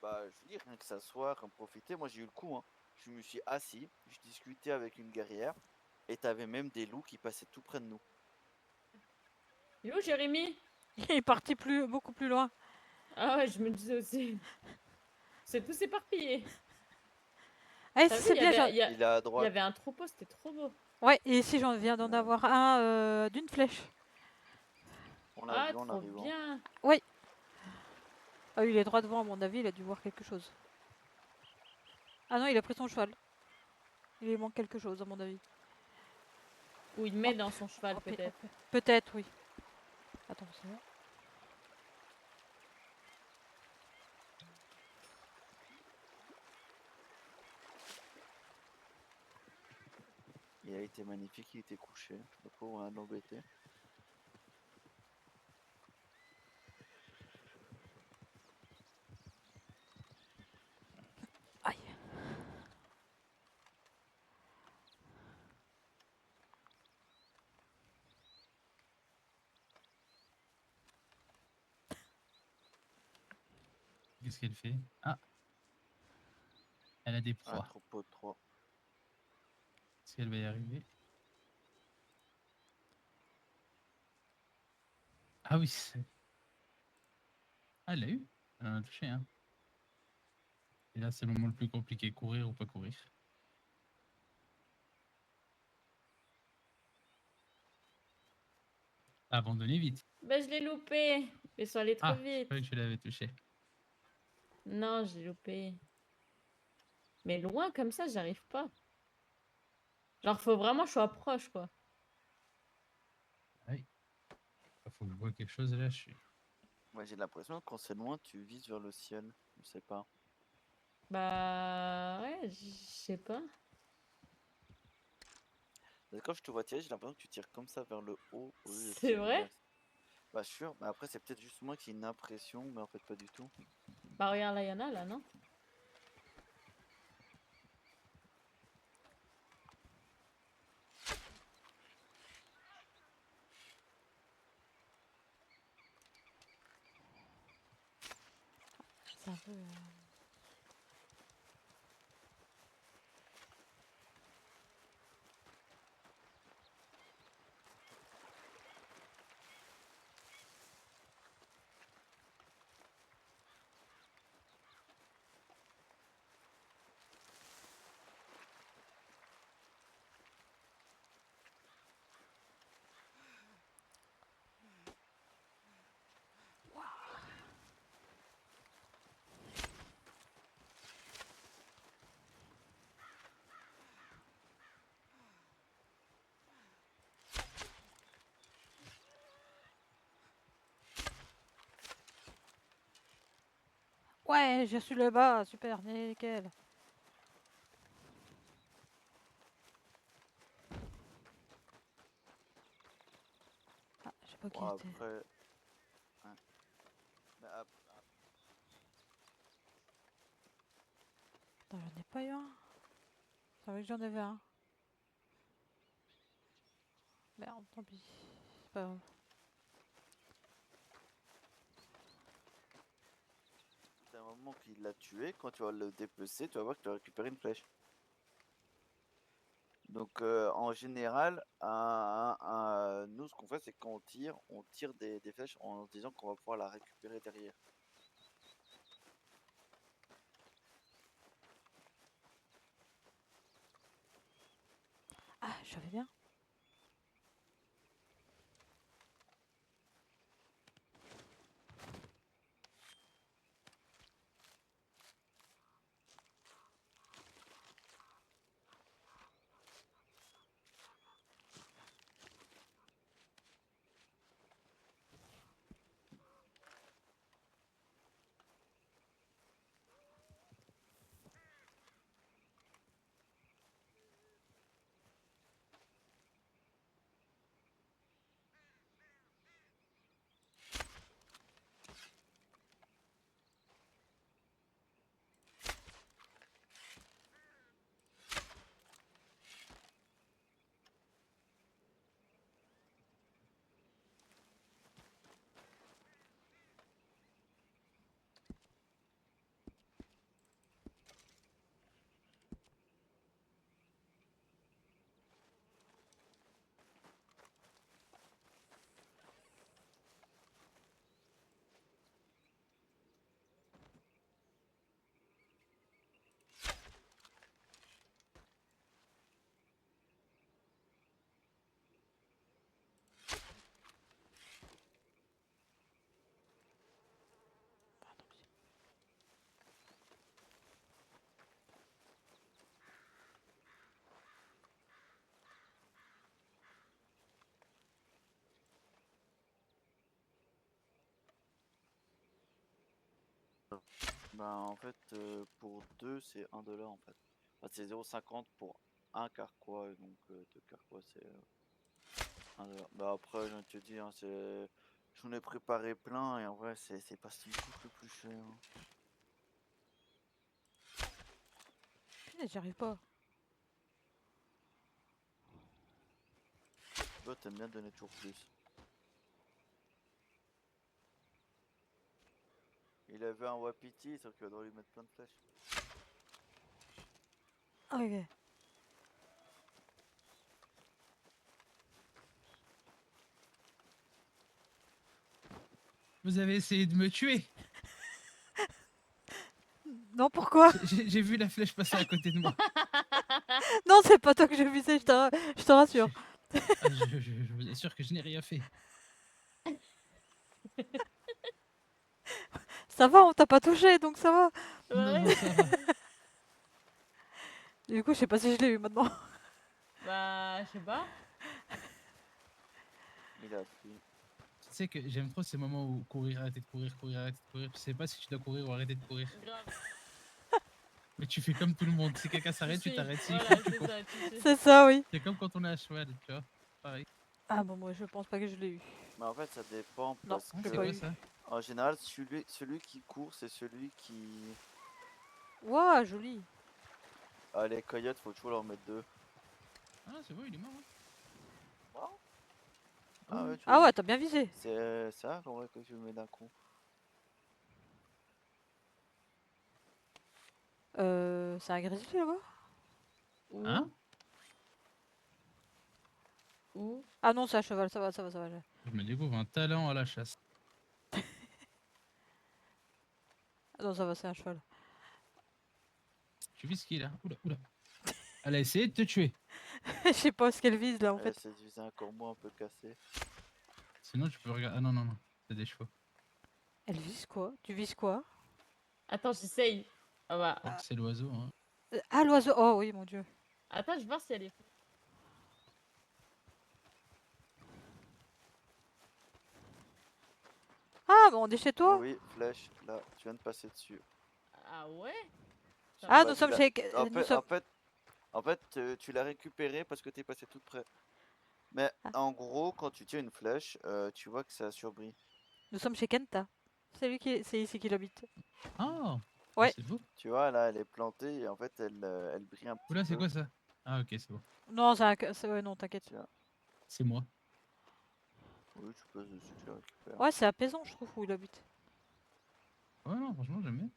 Speaker 5: Bah, je veux dire, rien que s'asseoir, en profiter. Moi, j'ai eu le coup, hein. Je me suis assis, je discutais avec une guerrière, et t'avais même des loups qui passaient tout près de nous.
Speaker 3: Il est où, Jérémy?
Speaker 2: Il est parti beaucoup plus loin.
Speaker 3: Ah ouais, je me disais aussi. C'est tous éparpillé.
Speaker 2: Ah,
Speaker 3: T'as
Speaker 2: ici
Speaker 3: vu,
Speaker 2: c'est bien.
Speaker 5: Il est à
Speaker 3: il y
Speaker 5: droite.
Speaker 3: avait un troupeau, c'était trop beau.
Speaker 2: Ouais, et ici j'en viens d'en
Speaker 5: Ouais.
Speaker 2: avoir un d'une flèche.
Speaker 5: On l'a
Speaker 3: Ah,
Speaker 5: vu en
Speaker 3: trop
Speaker 5: arrivant.
Speaker 3: bien.
Speaker 2: Ah oui, il est droit devant, à mon avis, il a dû voir quelque chose. Ah non, il a pris son cheval. Il lui manque quelque chose, à mon avis.
Speaker 3: Ou il met dans son cheval,
Speaker 2: Hop,
Speaker 3: peut-être.
Speaker 2: hop. Peut-être, oui. Attends, c'est bon.
Speaker 5: Il a été magnifique, il était couché. Le pauvre, on a l'embêté.
Speaker 2: Aïe.
Speaker 1: Qu'est-ce qu'elle fait? Ah, elle a des
Speaker 5: Un
Speaker 1: proies.
Speaker 5: troupeau de 3.
Speaker 1: Est-ce qu'elle va y arriver? Ah oui, ah, elle l'a eu. Elle en a touché, hein. Et là, c'est le moment le plus compliqué, courir ou pas courir. Abandonner vite.
Speaker 3: Ben, je l'ai loupé. Ils sont allés trop
Speaker 1: Ah, je
Speaker 3: vite.
Speaker 1: croyais que tu l'avais touché.
Speaker 3: Non, j'ai loupé. Mais loin comme ça, j'arrive pas. Genre, faut vraiment que je sois proche, quoi.
Speaker 1: Ah oui. Il faut que je vois quelque chose là, je suis.
Speaker 5: Moi, j'ai l'impression que quand c'est loin, tu vises vers le ciel. Je sais pas.
Speaker 3: Bah, ouais, je sais pas.
Speaker 5: Quand je te vois tirer, j'ai l'impression que tu tires comme ça vers le haut au lieu de
Speaker 3: C'est
Speaker 5: tirer
Speaker 3: vrai?
Speaker 5: vers. Bah, sûr. Mais après, c'est peut-être juste moi qui ai une impression, mais en fait, pas du tout.
Speaker 3: Bah, regarde, là, il y en a, là, non?
Speaker 2: C'est un peu. Ouais, j'ai reçu le bas, super, nickel. Ah, je sais pas qui
Speaker 5: Bon,
Speaker 2: était.
Speaker 5: après. Ouais. Mais
Speaker 2: Attends, j'en ai pas eu un. C'est vrai que j'en avais un. Merde, tant pis. C'est pas grave.
Speaker 5: c'est un moment qu'il l'a tué. Quand tu vas le dépecer, tu vas voir que tu as récupéré une flèche. Donc, en général, nous, ce qu'on fait, c'est quand on tire des flèches en se disant qu'on va pouvoir la récupérer derrière.
Speaker 2: Ah, je savais bien.
Speaker 5: Ben en fait, pour 2 c'est 1 $ en fait. Enfin, c'est 0,50 pour un carquois, et donc 2 carquois c'est 1 $. Bah après, je viens de te dire, hein, j'en ai préparé plein et en vrai, c'est pas ce qui me coûte le plus cher, hein.
Speaker 2: Punaise, j'y arrive pas.
Speaker 5: Toi, t'aimes bien donner toujours plus. Il avait un wapiti, sauf qu'il va devoir lui mettre plein de flèches.
Speaker 2: Ah, ok.
Speaker 1: Vous avez essayé de me tuer.
Speaker 2: Non, pourquoi?
Speaker 1: J'ai vu la flèche passer à côté de moi.
Speaker 2: Non, c'est pas toi que je visais, je te rassure.
Speaker 1: Ah, je vous assure que je n'ai rien fait.
Speaker 2: Ça va, on t'a pas touché, donc ça va.
Speaker 1: Non,
Speaker 3: Ouais.
Speaker 1: non, ça va.
Speaker 2: Du coup, je sais pas si je l'ai eu maintenant.
Speaker 3: Bah, je sais pas.
Speaker 5: Il a fui.
Speaker 1: Tu sais que j'aime trop ces moments où courir, arrêter de courir, courir, arrêter de courir. Tu sais pas si tu dois courir ou arrêter de courir.
Speaker 3: Grave.
Speaker 1: Mais tu fais comme tout le monde. Si quelqu'un s'arrête, tu
Speaker 3: sais,
Speaker 1: t'arrêtes. S'il
Speaker 3: voilà,
Speaker 1: court, tu
Speaker 3: c'est
Speaker 1: cours.
Speaker 3: ça, tu sais.
Speaker 2: C'est ça, oui.
Speaker 1: C'est comme quand on est à cheval, tu vois. Pareil.
Speaker 2: Ah bon, moi je pense pas que je l'ai eu.
Speaker 5: Mais en fait, ça dépend
Speaker 2: Non,
Speaker 5: parce
Speaker 1: Ah,
Speaker 2: j'ai
Speaker 1: c'est
Speaker 2: pas
Speaker 1: quoi
Speaker 2: eu.
Speaker 1: ça?
Speaker 5: en général, celui qui court, c'est celui qui.
Speaker 2: Waouh, joli.
Speaker 5: Ah, les coyotes, faut toujours leur mettre 2.
Speaker 1: Ah, c'est bon, il est mort. Hein.
Speaker 5: Ah ouais, tu
Speaker 2: Ah
Speaker 5: vois.
Speaker 2: ouais, t'as bien visé.
Speaker 5: C'est ça, en vrai, que tu le mets d'un coup.
Speaker 2: C'est un grizzly là-bas?
Speaker 3: Où?
Speaker 1: Hein?
Speaker 3: Où?
Speaker 2: Ah non, c'est un cheval, ça va, ça va, ça va.
Speaker 1: Je me découvre un talent à la chasse.
Speaker 2: Ah non, ça va, c'est un cheval.
Speaker 1: Tu vis ce qu'il a. Oula, oula. Elle a essayé de te tuer.
Speaker 2: Je sais pas ce qu'elle vise là en
Speaker 5: Elle
Speaker 2: fait.
Speaker 5: essaie de viser un corbeau un peu cassé.
Speaker 1: Sinon, tu peux regarder. Ah non, non, non. C'est des chevaux.
Speaker 2: Elle vise quoi? Tu vises quoi?
Speaker 3: Attends, j'essaye. Ah bah.
Speaker 1: Je crois que c'est l'oiseau. Hein.
Speaker 2: Ah, l'oiseau. Oh oui, mon dieu.
Speaker 3: Attends, je vais voir si elle est.
Speaker 2: Ah, bon, on est chez toi?
Speaker 5: Oui, flèche, là, tu viens de passer dessus.
Speaker 3: Ah ouais?
Speaker 2: Ah,
Speaker 5: Bah,
Speaker 2: nous
Speaker 5: tu
Speaker 2: sommes
Speaker 5: l'as-
Speaker 2: chez.
Speaker 5: En
Speaker 2: Nous
Speaker 5: fait,
Speaker 2: sommes.
Speaker 5: tu l'as récupéré parce que t'es passé tout près. Mais
Speaker 2: Ah.
Speaker 5: en gros, quand tu tires une flèche, tu vois que ça surbrille.
Speaker 2: Nous sommes chez Kenta. C'est ici qu'il habite.
Speaker 1: Ah,
Speaker 2: Ouais.
Speaker 1: c'est beau.
Speaker 5: Tu vois, là, elle est plantée et en fait, elle brille un petit
Speaker 1: Oula, c'est
Speaker 5: peu.
Speaker 1: quoi ça? Ah, ok, c'est bon.
Speaker 2: Non, ouais, non, t'inquiète.
Speaker 5: Tu vois.
Speaker 1: C'est moi.
Speaker 5: Oui, tu passes dessus, tu la récupères.
Speaker 2: Ouais, c'est apaisant, je trouve, où il habite.
Speaker 1: Ouais, non, franchement, j'aime bien.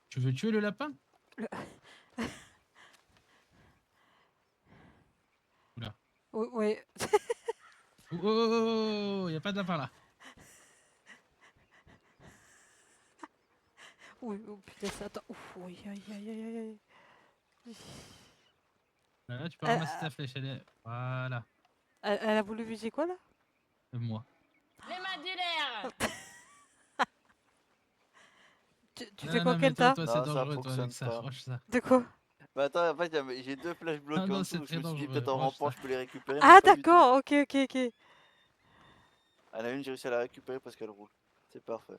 Speaker 1: Tu veux tuer le lapin? Oula.
Speaker 2: Oui, ouais.
Speaker 1: Oh, oh, oh, oh, y a pas de lapin là.
Speaker 2: Oui, oh putain, ça attends. Ouf, oui, aïe, aïe, aïe, aïe, aïe.
Speaker 1: Là, tu peux ramasser ta flèche. Elle est... Voilà.
Speaker 2: Elle a voulu viser quoi là?
Speaker 1: Moi.
Speaker 3: Les mandulaires!
Speaker 2: Tu
Speaker 1: Non,
Speaker 2: fais quoi,
Speaker 1: non, mais toi,
Speaker 2: Kenta?
Speaker 1: c'est
Speaker 5: Non, ça
Speaker 1: dangereux, toi, avec
Speaker 5: fonctionne
Speaker 1: ça.
Speaker 5: pas.
Speaker 1: Franche ça.
Speaker 2: De quoi?
Speaker 5: Bah attends, en fait, j'ai 2 flèches bloquées
Speaker 1: non,
Speaker 5: en
Speaker 1: c'est
Speaker 5: dessous. Je
Speaker 1: très
Speaker 5: me suis dit,
Speaker 1: dangereux.
Speaker 5: peut-être en
Speaker 1: Franche
Speaker 5: rampant,
Speaker 1: ça.
Speaker 5: je peux les récupérer. mais
Speaker 2: Ah,
Speaker 5: pas du tout.
Speaker 2: d'accord, ok, ok, ok.
Speaker 5: Elle a une, j'ai réussi à la récupérer parce qu'elle roule. C'est parfait.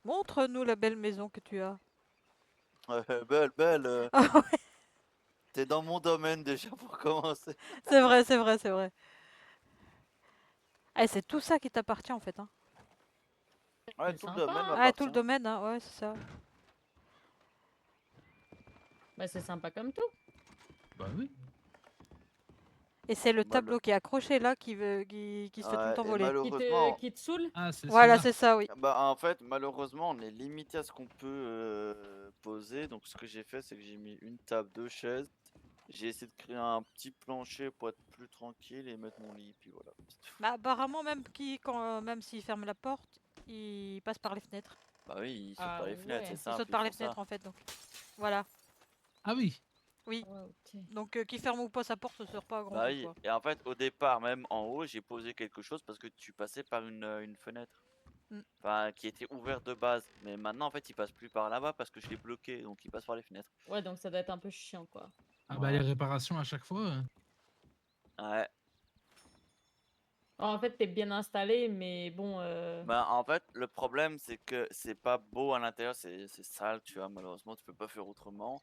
Speaker 2: Montre-nous la belle maison que tu as.
Speaker 5: Belle, belle.
Speaker 2: Ah ouais,
Speaker 5: T'es dans mon domaine déjà pour commencer.
Speaker 2: c'est vrai, c'est vrai, c'est vrai. Eh, c'est tout ça qui t'appartient en fait, hein.
Speaker 5: Ouais,
Speaker 3: C'est
Speaker 5: tout le
Speaker 3: sympa,
Speaker 5: domaine
Speaker 3: hein.
Speaker 2: Ah,
Speaker 5: m'appartient.
Speaker 2: tout le domaine, hein, ouais, c'est ça.
Speaker 3: Bah, c'est sympa comme tout.
Speaker 1: Bah oui.
Speaker 2: Et c'est le
Speaker 5: Mal-
Speaker 2: tableau qui est accroché là qui se fait tout le
Speaker 5: Ouais,
Speaker 2: temps
Speaker 5: et
Speaker 2: voler.
Speaker 5: malheureusement,
Speaker 3: Qui te saoule?
Speaker 1: Ah, c'est
Speaker 2: Voilà,
Speaker 1: celui-là.
Speaker 2: c'est ça, oui.
Speaker 5: bah en fait, malheureusement, on est limité à ce qu'on peut poser. Donc, ce que j'ai fait, c'est que j'ai mis une table, 2 chaises. J'ai essayé de créer un petit plancher pour être plus tranquille et mettre mon lit. Puis voilà.
Speaker 2: Bah, apparemment, même s'il ferme la porte, il passe par les fenêtres.
Speaker 5: Bah oui, il saute
Speaker 3: Ah
Speaker 5: par les fenêtres,
Speaker 3: ouais.
Speaker 5: c'est
Speaker 2: Il
Speaker 5: simple.
Speaker 2: saute
Speaker 5: Ils
Speaker 2: par les
Speaker 5: font ça.
Speaker 2: fenêtres en fait, donc. Voilà.
Speaker 1: Ah oui.
Speaker 2: Oui.
Speaker 3: Ouais, ok.
Speaker 2: Donc, qu'il ferme ou pas sa porte, ça sert pas à grand
Speaker 5: Bah
Speaker 2: chose,
Speaker 5: oui.
Speaker 2: quoi.
Speaker 5: Et en fait, au départ, même en haut, j'ai posé quelque chose parce que tu passais par une fenêtre. Enfin, qui était ouvert de base. Mais maintenant, en fait, il passe plus par là-bas parce que je l'ai bloqué. Donc, il passe par les fenêtres.
Speaker 3: Ouais, donc ça doit être un peu chiant, quoi.
Speaker 1: Ah bah les
Speaker 5: Ouais.
Speaker 1: réparations à chaque fois.
Speaker 5: Ouais.
Speaker 3: En fait, t'es bien installé, mais bon.
Speaker 5: Bah, en fait, le problème, c'est que c'est pas beau à l'intérieur, c'est sale, tu vois. Malheureusement, tu peux pas faire autrement.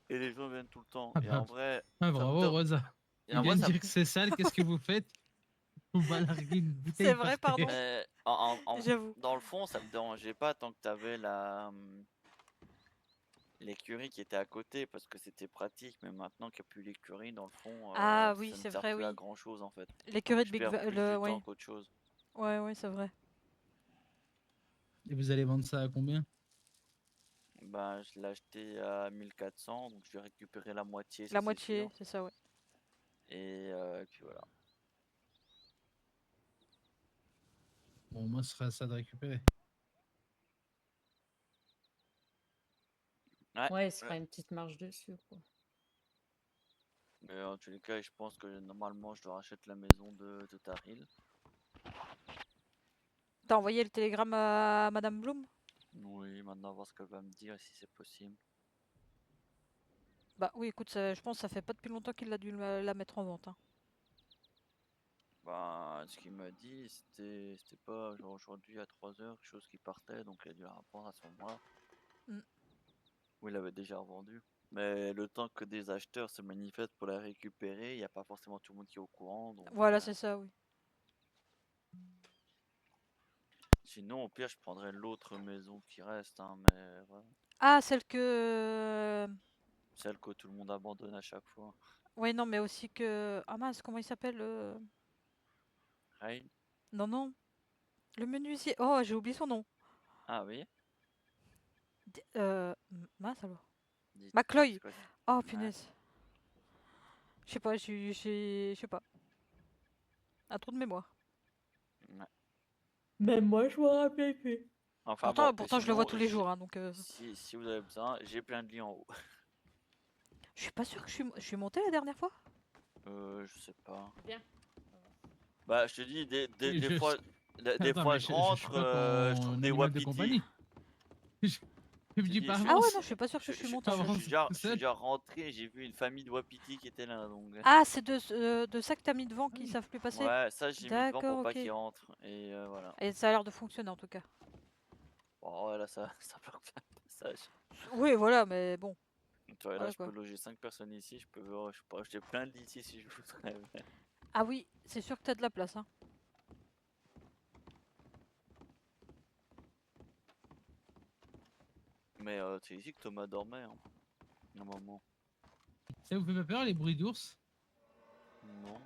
Speaker 5: Et les gens viennent tout le temps.
Speaker 1: Ah
Speaker 5: Et
Speaker 1: bah,
Speaker 5: en vrai,
Speaker 1: ah,
Speaker 5: ça me
Speaker 1: bravo
Speaker 5: dérange.
Speaker 1: Rosa.
Speaker 5: Et
Speaker 1: Il
Speaker 5: en
Speaker 1: vient
Speaker 5: vrai,
Speaker 1: de
Speaker 5: ça
Speaker 1: dire que c'est sale, qu'est-ce que vous faites? Vous balarguez une
Speaker 2: C'est
Speaker 1: bouteille
Speaker 2: vrai,
Speaker 1: par terre.
Speaker 2: pardon. J'avoue.
Speaker 5: Dans le fond, ça me dérangeait pas tant que t'avais l'écurie qui était à côté parce que c'était pratique. Mais maintenant qu'il n'y a plus l'écurie, dans le fond,
Speaker 2: Ah oui,
Speaker 5: ça ne
Speaker 2: c'est
Speaker 5: sert
Speaker 2: vrai,
Speaker 5: plus à
Speaker 2: oui.
Speaker 5: grand chose en fait.
Speaker 2: L'écurie de
Speaker 5: Je
Speaker 2: Big
Speaker 5: perds plus du temps
Speaker 2: ouais.
Speaker 5: qu'autre chose.
Speaker 2: Ouais, ouais, c'est vrai.
Speaker 1: Et vous allez vendre ça à combien?
Speaker 5: Ben, je l'ai acheté à 1400, donc je vais récupérer la moitié, ça
Speaker 2: La
Speaker 5: c'est
Speaker 2: moitié,
Speaker 5: sûr.
Speaker 2: c'est ça, ouais.
Speaker 5: Et puis voilà.
Speaker 1: Bon, moi, ce sera ça de récupérer.
Speaker 5: Ouais,
Speaker 3: Ouais, il se fera une petite marge dessus, quoi.
Speaker 5: mais en tous les cas, je pense que normalement, je dois racheter la maison de Taril.
Speaker 2: T'as envoyé le télégramme à Madame Bloom?
Speaker 5: Oui, maintenant, voir ce qu'elle va me dire, si c'est possible.
Speaker 2: Bah oui, écoute, je pense que ça fait pas depuis longtemps qu'il a dû la mettre en vente. Hein.
Speaker 5: Ben, ce qu'il m'a dit, c'était pas genre aujourd'hui à 3h, quelque chose qui partait, donc il a dû la reprendre à ce moment-là.
Speaker 2: Mm.
Speaker 5: Ou il avait déjà revendu. Mais le temps que des acheteurs se manifestent pour la récupérer, il n'y a pas forcément tout le monde qui est au courant. Donc,
Speaker 2: Voilà, c'est ça, oui.
Speaker 5: sinon, au pire, je prendrais l'autre maison qui reste, hein, mais voilà.
Speaker 2: Ah, celle que...
Speaker 5: Celle que tout le monde abandonne à chaque fois.
Speaker 2: Ouais, non, mais aussi que... Ah mince, comment il s'appelle
Speaker 5: Rain?
Speaker 2: Non, non. Le menuisier... Oh, j'ai oublié son nom.
Speaker 5: Ah oui?
Speaker 2: Mince alors.
Speaker 5: Dites,
Speaker 2: McCloy.
Speaker 5: c'est quoi?
Speaker 2: Oh,
Speaker 5: Ouais.
Speaker 2: punaise. Je sais pas, je sais pas. Un trou de mémoire.
Speaker 5: Ouais.
Speaker 3: Même moi, je me rappelle plus.
Speaker 5: Enfin bon, et
Speaker 2: Pourtant je le vois
Speaker 5: sinon,
Speaker 2: tous les jours, hein, donc...
Speaker 5: si vous avez besoin, j'ai plein de lits en haut.
Speaker 2: Je suis pas sûre que je suis montée la dernière fois.
Speaker 5: Je sais pas.
Speaker 3: Bien.
Speaker 5: Bah, je te dis, des
Speaker 1: Je-
Speaker 5: fois, des
Speaker 1: Attends,
Speaker 5: fois
Speaker 1: mais
Speaker 5: je
Speaker 1: suis
Speaker 5: rentre,
Speaker 1: pas
Speaker 5: je trouve
Speaker 1: ton
Speaker 5: des
Speaker 1: animal de
Speaker 5: wapitis.
Speaker 1: compagnie. Je me
Speaker 5: J'ai
Speaker 1: dis
Speaker 5: dit,
Speaker 1: pas
Speaker 5: je suis-
Speaker 2: Ah ouais,
Speaker 1: avance.
Speaker 2: non, je suis pas sûre que je suis montée.
Speaker 1: avance.
Speaker 5: je suis
Speaker 1: seul.
Speaker 5: déjà rentré, j'ai vu une famille de wapitis qui était là, donc.
Speaker 2: Ah, c'est de ça que t'as mis devant qui
Speaker 3: Oui.
Speaker 2: savent plus passer.
Speaker 5: Ouais, ça j'ai mis devant pour
Speaker 2: D'accord,
Speaker 5: pas
Speaker 2: ok.
Speaker 5: qu'ils rentrent. Et voilà.
Speaker 2: Et ça a l'air de fonctionner en tout cas.
Speaker 5: Bon, ouais, là, ça, ça bloque plein de passages.
Speaker 2: Oui, voilà, mais bon.
Speaker 5: Tu vois, là,
Speaker 2: Voilà
Speaker 5: je peux
Speaker 2: quoi.
Speaker 5: loger 5 personnes ici, je peux acheter plein de lits ici si je voudrais.
Speaker 2: Ah oui, c'est sûr que t'as de la place, hein.
Speaker 5: Mais c'est ici que Thomas dormait, hein, à un moment.
Speaker 1: Ça vous fait pas peur les bruits d'ours?
Speaker 5: Non.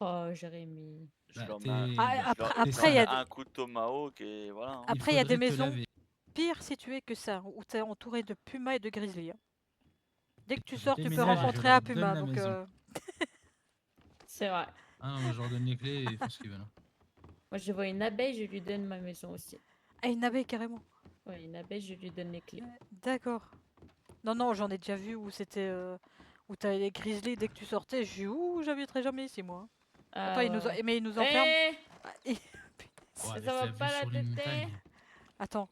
Speaker 3: Oh, Jérémy.
Speaker 5: Je
Speaker 1: Bah,
Speaker 5: leur mets
Speaker 2: Ah,
Speaker 5: je leur
Speaker 2: après, il y
Speaker 5: mets
Speaker 2: a des...
Speaker 5: un coup de tomahawk et voilà. Hein.
Speaker 2: Après, il y a des
Speaker 1: faudrait te
Speaker 2: maisons
Speaker 1: laver.
Speaker 2: pires situées que ça, où t'es entouré de pumas et de grizzlies. Hein. Dès que tu
Speaker 1: Je
Speaker 2: sors, tu peux
Speaker 1: déménage et je
Speaker 2: rencontrer
Speaker 1: leur
Speaker 2: un
Speaker 1: donne
Speaker 2: puma.
Speaker 1: la
Speaker 2: Donc,
Speaker 1: maison.
Speaker 3: C'est vrai.
Speaker 1: Ah non, mais je leur donne les clés et ils font ce qu'ils veulent. Hein.
Speaker 3: Moi, je vois une abeille, je lui donne ma maison aussi.
Speaker 2: Ah, une abeille carrément.
Speaker 3: Ouais, une abeille, je lui donne les clés.
Speaker 2: D'accord. Non, non, j'en ai déjà vu où c'était... où t'avais les grizzlies, dès que tu sortais, je dis ouh, j'habiterai jamais ici, moi.
Speaker 3: Ah,
Speaker 2: Attends,
Speaker 3: ouais.
Speaker 2: mais ils nous enferment.
Speaker 3: Eh,
Speaker 2: Ah, et-
Speaker 1: Oh,
Speaker 3: ça
Speaker 1: avec
Speaker 3: va
Speaker 1: la vue
Speaker 3: pas la
Speaker 1: sur les
Speaker 3: tête.
Speaker 1: montagnes.
Speaker 2: Attends,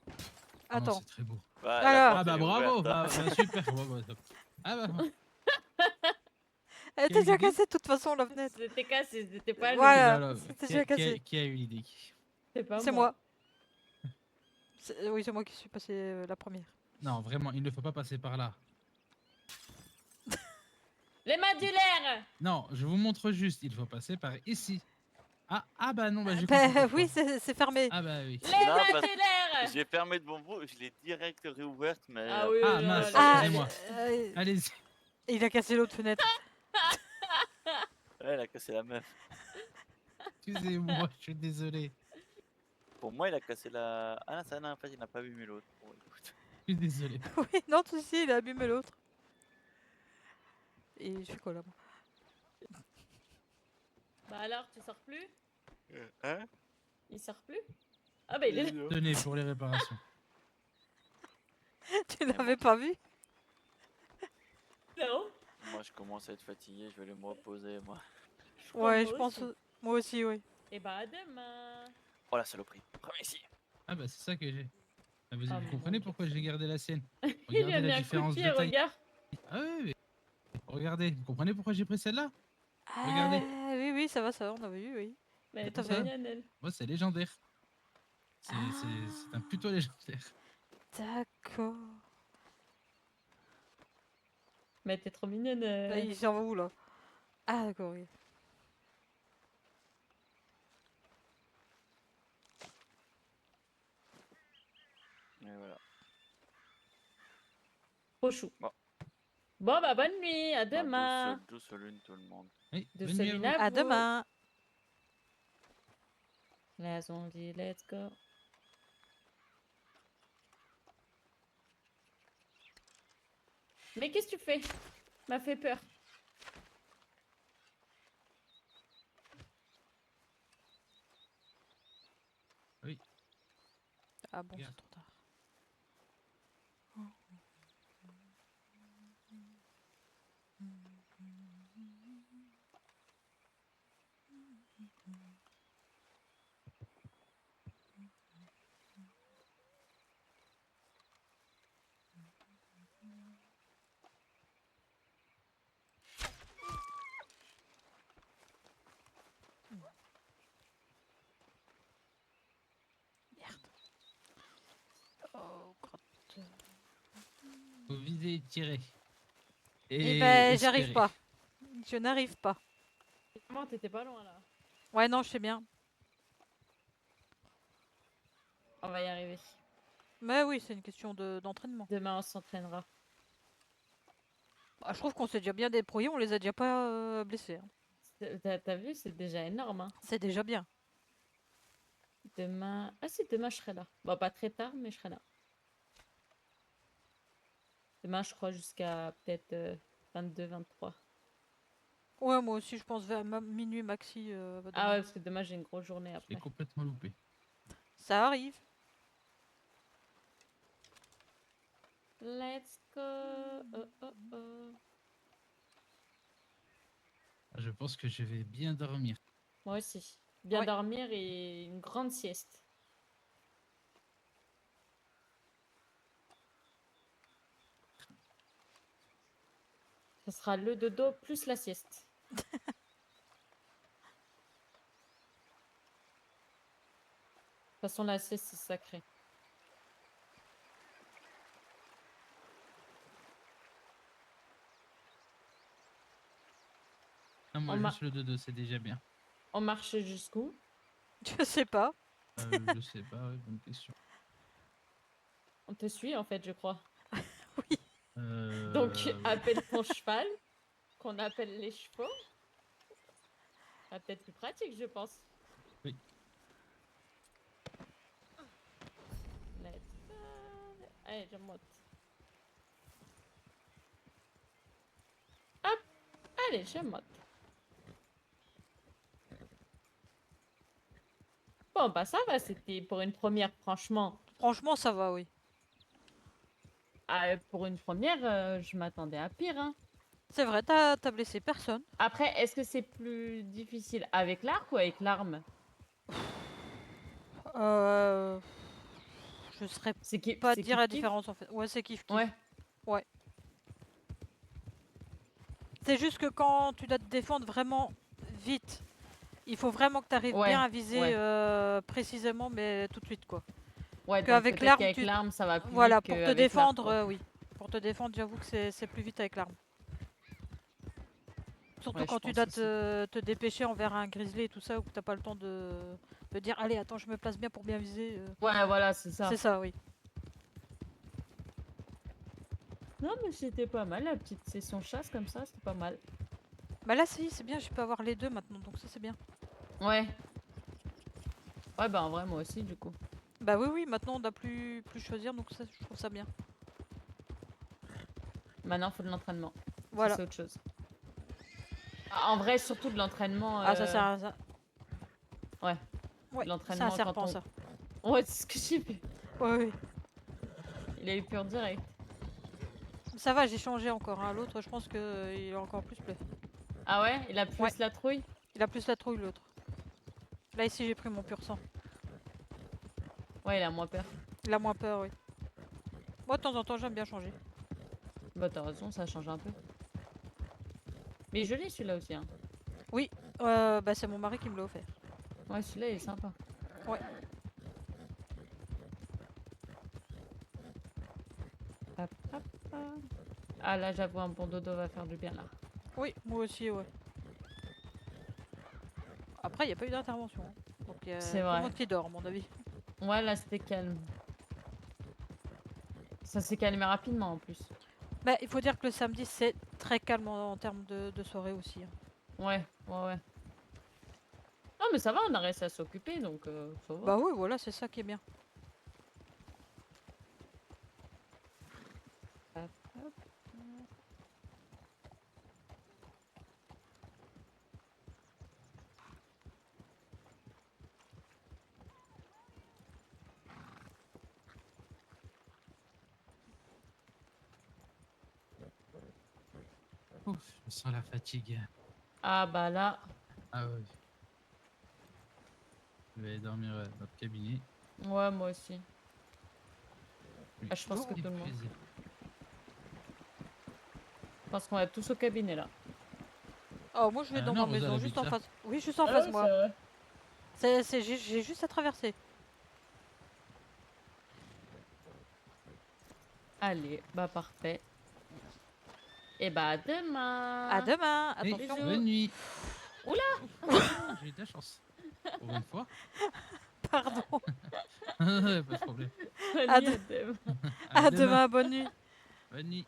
Speaker 1: Ah non,
Speaker 2: attends.
Speaker 1: c'est très beau.
Speaker 5: Ouais,
Speaker 2: Alors.
Speaker 5: la porte,
Speaker 1: Ah bah
Speaker 5: elle est
Speaker 1: bravo,
Speaker 5: ouverte, hein.
Speaker 1: bah, super. Bah, top. Ah bah,
Speaker 2: Elle
Speaker 1: Qui a
Speaker 2: était
Speaker 1: eu
Speaker 2: déjà
Speaker 1: l'idée
Speaker 2: cassée de toute façon, la fenêtre.
Speaker 3: C'était cassé, c'était pas lui.
Speaker 2: Voilà,
Speaker 1: alors,
Speaker 2: c'était déjà cassé.
Speaker 1: qui a eu l'idée?
Speaker 3: C'est pas
Speaker 2: C'est
Speaker 3: moi.
Speaker 2: moi. Oui, c'est moi qui suis passée la première.
Speaker 1: Non, vraiment, il ne faut pas passer par là.
Speaker 3: Les madulaires.
Speaker 1: Non, je vous montre juste, il faut passer par ici. Ah bah non, bah j'ai
Speaker 2: Bah,
Speaker 1: compris pourquoi.
Speaker 2: oui, c'est fermé.
Speaker 1: Ah bah oui.
Speaker 3: Les
Speaker 5: Non, parce que
Speaker 3: madulaires.
Speaker 5: j'ai fermé devant vous, je l'ai direct réouverte, mais.
Speaker 3: Ah oui,
Speaker 1: Ah,
Speaker 3: non,
Speaker 1: mince.
Speaker 3: là,
Speaker 2: Ah,
Speaker 1: excusez-moi.
Speaker 2: euh,
Speaker 1: Allez-y.
Speaker 2: il a cassé l'autre fenêtre.
Speaker 5: Ouais, il a cassé la meuf.
Speaker 1: Excusez-moi, je suis désolé.
Speaker 5: Pour moi, il a cassé la. Ah non, ça, non, en fait, il n'a pas vu mais l'autre. Bon, écoute.
Speaker 1: Je suis désolé.
Speaker 2: Oui, non, tout si, il a abîmé l'autre. Et je fais quoi là, moi?
Speaker 3: Bah alors, tu sors plus?
Speaker 5: Hein?
Speaker 3: Il sort plus? Ah bah il est là.
Speaker 1: Tenez pour les réparations.
Speaker 2: Tu l'avais pas vu?
Speaker 3: Non.
Speaker 5: Moi, je commence à être fatigué, je vais aller me reposer, moi.
Speaker 2: Ouais,
Speaker 3: moi
Speaker 2: je pense.
Speaker 3: aussi.
Speaker 2: Moi aussi, oui.
Speaker 3: Et bah à demain.
Speaker 5: Oh la saloperie. Reviens ici.
Speaker 1: Ah bah c'est ça que j'ai. Ah,
Speaker 3: Oh,
Speaker 1: vous
Speaker 3: mon
Speaker 1: comprenez
Speaker 3: Dieu.
Speaker 1: pourquoi j'ai gardé la sienne?
Speaker 3: Il lui
Speaker 1: Regardez
Speaker 3: a
Speaker 1: la
Speaker 3: mis un coup de
Speaker 1: différence
Speaker 3: pied,
Speaker 1: de taille.
Speaker 3: regarde.
Speaker 1: Ah oui, mais regardez, vous comprenez pourquoi j'ai pris celle-là?
Speaker 2: Ah,
Speaker 1: Regardez.
Speaker 2: oui, oui, ça va, on avait vu, oui.
Speaker 3: Mais elle
Speaker 1: C'est
Speaker 3: est
Speaker 2: Tout à
Speaker 1: pour
Speaker 3: trop
Speaker 1: ça.
Speaker 2: fait.
Speaker 3: mignonne, elle.
Speaker 1: Moi, c'est légendaire. C'est un
Speaker 2: Ah,
Speaker 1: plutôt légendaire.
Speaker 2: d'accord.
Speaker 3: Mais elle était trop mignonne.
Speaker 2: Là, il s'en va où, là? Ah, d'accord, oui.
Speaker 5: Et voilà.
Speaker 3: Trop chou.
Speaker 5: Bon.
Speaker 3: Bon, bah bonne nuit, à
Speaker 5: Bah,
Speaker 3: demain.
Speaker 5: douce lune tout le monde.
Speaker 1: Oui,
Speaker 3: De
Speaker 1: bonne nuit à
Speaker 3: celui
Speaker 1: vous.
Speaker 3: à
Speaker 2: À
Speaker 3: vous.
Speaker 2: demain.
Speaker 3: Là, on dit let's go. Mais qu'est-ce que tu fais? M'a fait peur.
Speaker 2: Ah bon,
Speaker 1: Regarde.
Speaker 2: c'est trop tard. Merde. Oh, crotte.
Speaker 1: Faut viser et tirer.
Speaker 2: Eh ben,
Speaker 1: espérer.
Speaker 2: j'arrive pas. Je n'arrive pas.
Speaker 3: Comment t'étais pas loin là?
Speaker 2: Ouais, non, je sais bien.
Speaker 3: On va y arriver.
Speaker 2: Mais oui, c'est une question d'entraînement.
Speaker 3: Demain, on s'entraînera.
Speaker 2: Bah, je trouve qu'on s'est déjà bien débrouillé, on les a déjà pas blessés, hein.
Speaker 3: T'as vu, c'est déjà énorme. Hein.
Speaker 2: C'est déjà bien.
Speaker 3: Demain. Ah, si, demain, je serai là. Bon, pas très tard, mais je serai là. Demain, je crois jusqu'à peut-être 22, 23.
Speaker 2: Ouais, moi aussi, je pense vers minuit maxi.
Speaker 3: Ah
Speaker 2: demain.
Speaker 3: ouais, parce que demain, j'ai une grosse journée
Speaker 1: Je l'ai
Speaker 3: après.
Speaker 1: complètement loupé.
Speaker 2: Ça arrive.
Speaker 3: Let's go. Oh, oh, oh.
Speaker 1: Ah, je pense que je vais bien dormir.
Speaker 3: Moi aussi. Bien
Speaker 2: Ouais.
Speaker 3: dormir et une grande sieste. Ce sera le dodo plus la sieste. De toute façon, la sieste, c'est sacré.
Speaker 1: Ah, moi,
Speaker 3: On m'a-
Speaker 1: juste le dodo, c'est déjà bien.
Speaker 3: On marche jusqu'où?
Speaker 2: Je sais pas.
Speaker 1: Je sais pas, ouais, bonne question.
Speaker 3: On te suit, en fait, je crois.
Speaker 1: Euh,
Speaker 3: Donc,
Speaker 1: oui.
Speaker 3: appelle ton cheval, qu'on appelle les chevaux. Ah, peut-être plus pratique, je pense.
Speaker 1: Oui.
Speaker 3: Let's go. Allez, je monte. Hop. Allez, je monte. Bon, bah ça va, c'était pour une première, franchement.
Speaker 2: Franchement, ça va, oui.
Speaker 3: Ah, pour une première, je m'attendais à pire. Hein.
Speaker 2: C'est vrai, t'as blessé personne.
Speaker 3: Après, est-ce que c'est plus difficile avec l'arc ou avec l'arme?
Speaker 2: Je saurais
Speaker 3: C'est qui
Speaker 2: pas
Speaker 3: c'est
Speaker 2: dire la
Speaker 3: kiff-kiff?
Speaker 2: différence en fait. Ouais, c'est kiff kiff.
Speaker 3: Ouais.
Speaker 2: C'est juste que quand tu dois te défendre vraiment vite, il faut vraiment que tu arrives
Speaker 3: Ouais,
Speaker 2: bien à viser
Speaker 3: ouais.
Speaker 2: précisément, mais tout de suite quoi.
Speaker 3: Ouais, donc
Speaker 2: Qu'avec
Speaker 3: peut-être
Speaker 2: l'arme,
Speaker 3: qu'avec
Speaker 2: tu-
Speaker 3: l'arme, ça va plus
Speaker 2: Voilà,
Speaker 3: vite
Speaker 2: pour te
Speaker 3: qu'avec l'arc,
Speaker 2: défendre,
Speaker 3: quoi.
Speaker 2: oui. Pour te défendre, j'avoue que c'est plus vite avec l'arme. Surtout
Speaker 3: Ouais,
Speaker 2: quand
Speaker 3: je
Speaker 2: tu
Speaker 3: pense
Speaker 2: dois
Speaker 3: aussi.
Speaker 2: te dépêcher envers un grizzly et tout ça, ou que t'as pas le temps de dire allez, attends, je me place bien pour bien viser.
Speaker 3: Ouais, voilà, c'est ça.
Speaker 2: C'est ça, oui.
Speaker 3: Non, mais c'était pas mal, la petite session chasse comme ça, c'était pas mal.
Speaker 2: Bah là, si, c'est bien, je peux avoir les deux maintenant, donc ça c'est bien.
Speaker 3: Ouais. Ouais, bah en vrai, moi aussi, du coup.
Speaker 2: Bah oui, oui, maintenant on doit plus choisir, donc ça, je trouve ça bien.
Speaker 3: Maintenant, faut de l'entraînement. Ça,
Speaker 2: Voilà.
Speaker 3: c'est autre chose. Ah, en vrai, surtout de l'entraînement.
Speaker 2: Ah, ça sert à ça.
Speaker 3: Ouais.
Speaker 2: Ouais, c'est
Speaker 3: L'entraînement
Speaker 2: un
Speaker 3: quand
Speaker 2: serpent,
Speaker 3: on-
Speaker 2: ça.
Speaker 3: Ouais, c'est ce que j'ai fait.
Speaker 2: Ouais, ouais.
Speaker 3: Il a eu peur direct.
Speaker 2: Ça va, j'ai changé encore. Hein. L'autre, je pense qu'il est encore plus play.
Speaker 3: Ah ouais? Il a plus
Speaker 2: Ouais.
Speaker 3: la trouille?
Speaker 2: Il a plus la trouille, l'autre. Là, ici, j'ai pris mon pur sang.
Speaker 3: Ouais, il a moins peur.
Speaker 2: Il a moins peur, oui. Moi, de temps en temps, j'aime bien changer.
Speaker 3: Bah, t'as raison, ça change un peu. Mais je l'ai celui-là aussi. Hein.
Speaker 2: Bah, c'est mon mari qui me l'a offert.
Speaker 3: Ouais, celui-là, il est sympa.
Speaker 2: Ouais.
Speaker 3: Hop, hop, hop. Ah, là, j'avoue, un bon dodo va faire du bien, là.
Speaker 2: Oui, moi aussi, ouais. Après, il n'y a pas eu d'intervention. Hein. Donc, il y a
Speaker 3: C'est
Speaker 2: tout le
Speaker 3: vrai.
Speaker 2: monde qui dort, à mon avis.
Speaker 3: Ouais, là, c'était calme. Ça s'est calmé rapidement, en plus.
Speaker 2: Bah, il faut dire que le samedi, c'est très calme en termes de soirée aussi. Hein.
Speaker 3: Ouais, ouais, ouais. Non, mais ça va, on a réussi à s'occuper, donc ça va.
Speaker 2: Bah oui, voilà, c'est ça qui est bien.
Speaker 3: Hop, hop.
Speaker 1: Ouf, je sens la fatigue.
Speaker 3: Ah, bah là.
Speaker 1: Ah ouais. Je vais dormir dans le cabinet.
Speaker 3: Ouais, moi aussi.
Speaker 1: suis
Speaker 3: Ah, je pense que tout le monde.
Speaker 1: épuisé.
Speaker 3: Je pense qu'on va tous au cabinet, là.
Speaker 2: Oh, moi, je vais
Speaker 1: Ah
Speaker 2: dans
Speaker 1: non,
Speaker 2: ma
Speaker 1: Rosa,
Speaker 2: maison,
Speaker 1: elle
Speaker 2: juste
Speaker 1: habite
Speaker 2: en
Speaker 1: là.
Speaker 2: face. Oui, juste en
Speaker 3: Ah
Speaker 2: face,
Speaker 3: ouais,
Speaker 2: moi.
Speaker 3: c'est vrai.
Speaker 2: J'ai juste à traverser.
Speaker 3: Allez, bah parfait. Et bah à demain.
Speaker 2: À demain.
Speaker 1: Hey,
Speaker 2: Attention.
Speaker 3: Bisous.
Speaker 1: bonne nuit.
Speaker 3: Oula.
Speaker 1: J'ai eu de la chance. Pour une fois.
Speaker 2: Pardon.
Speaker 1: Pas de problème.
Speaker 3: Bonne
Speaker 2: À
Speaker 3: nuit,
Speaker 2: de-
Speaker 3: à demain.
Speaker 2: À demain, bonne nuit.
Speaker 1: Bonne nuit.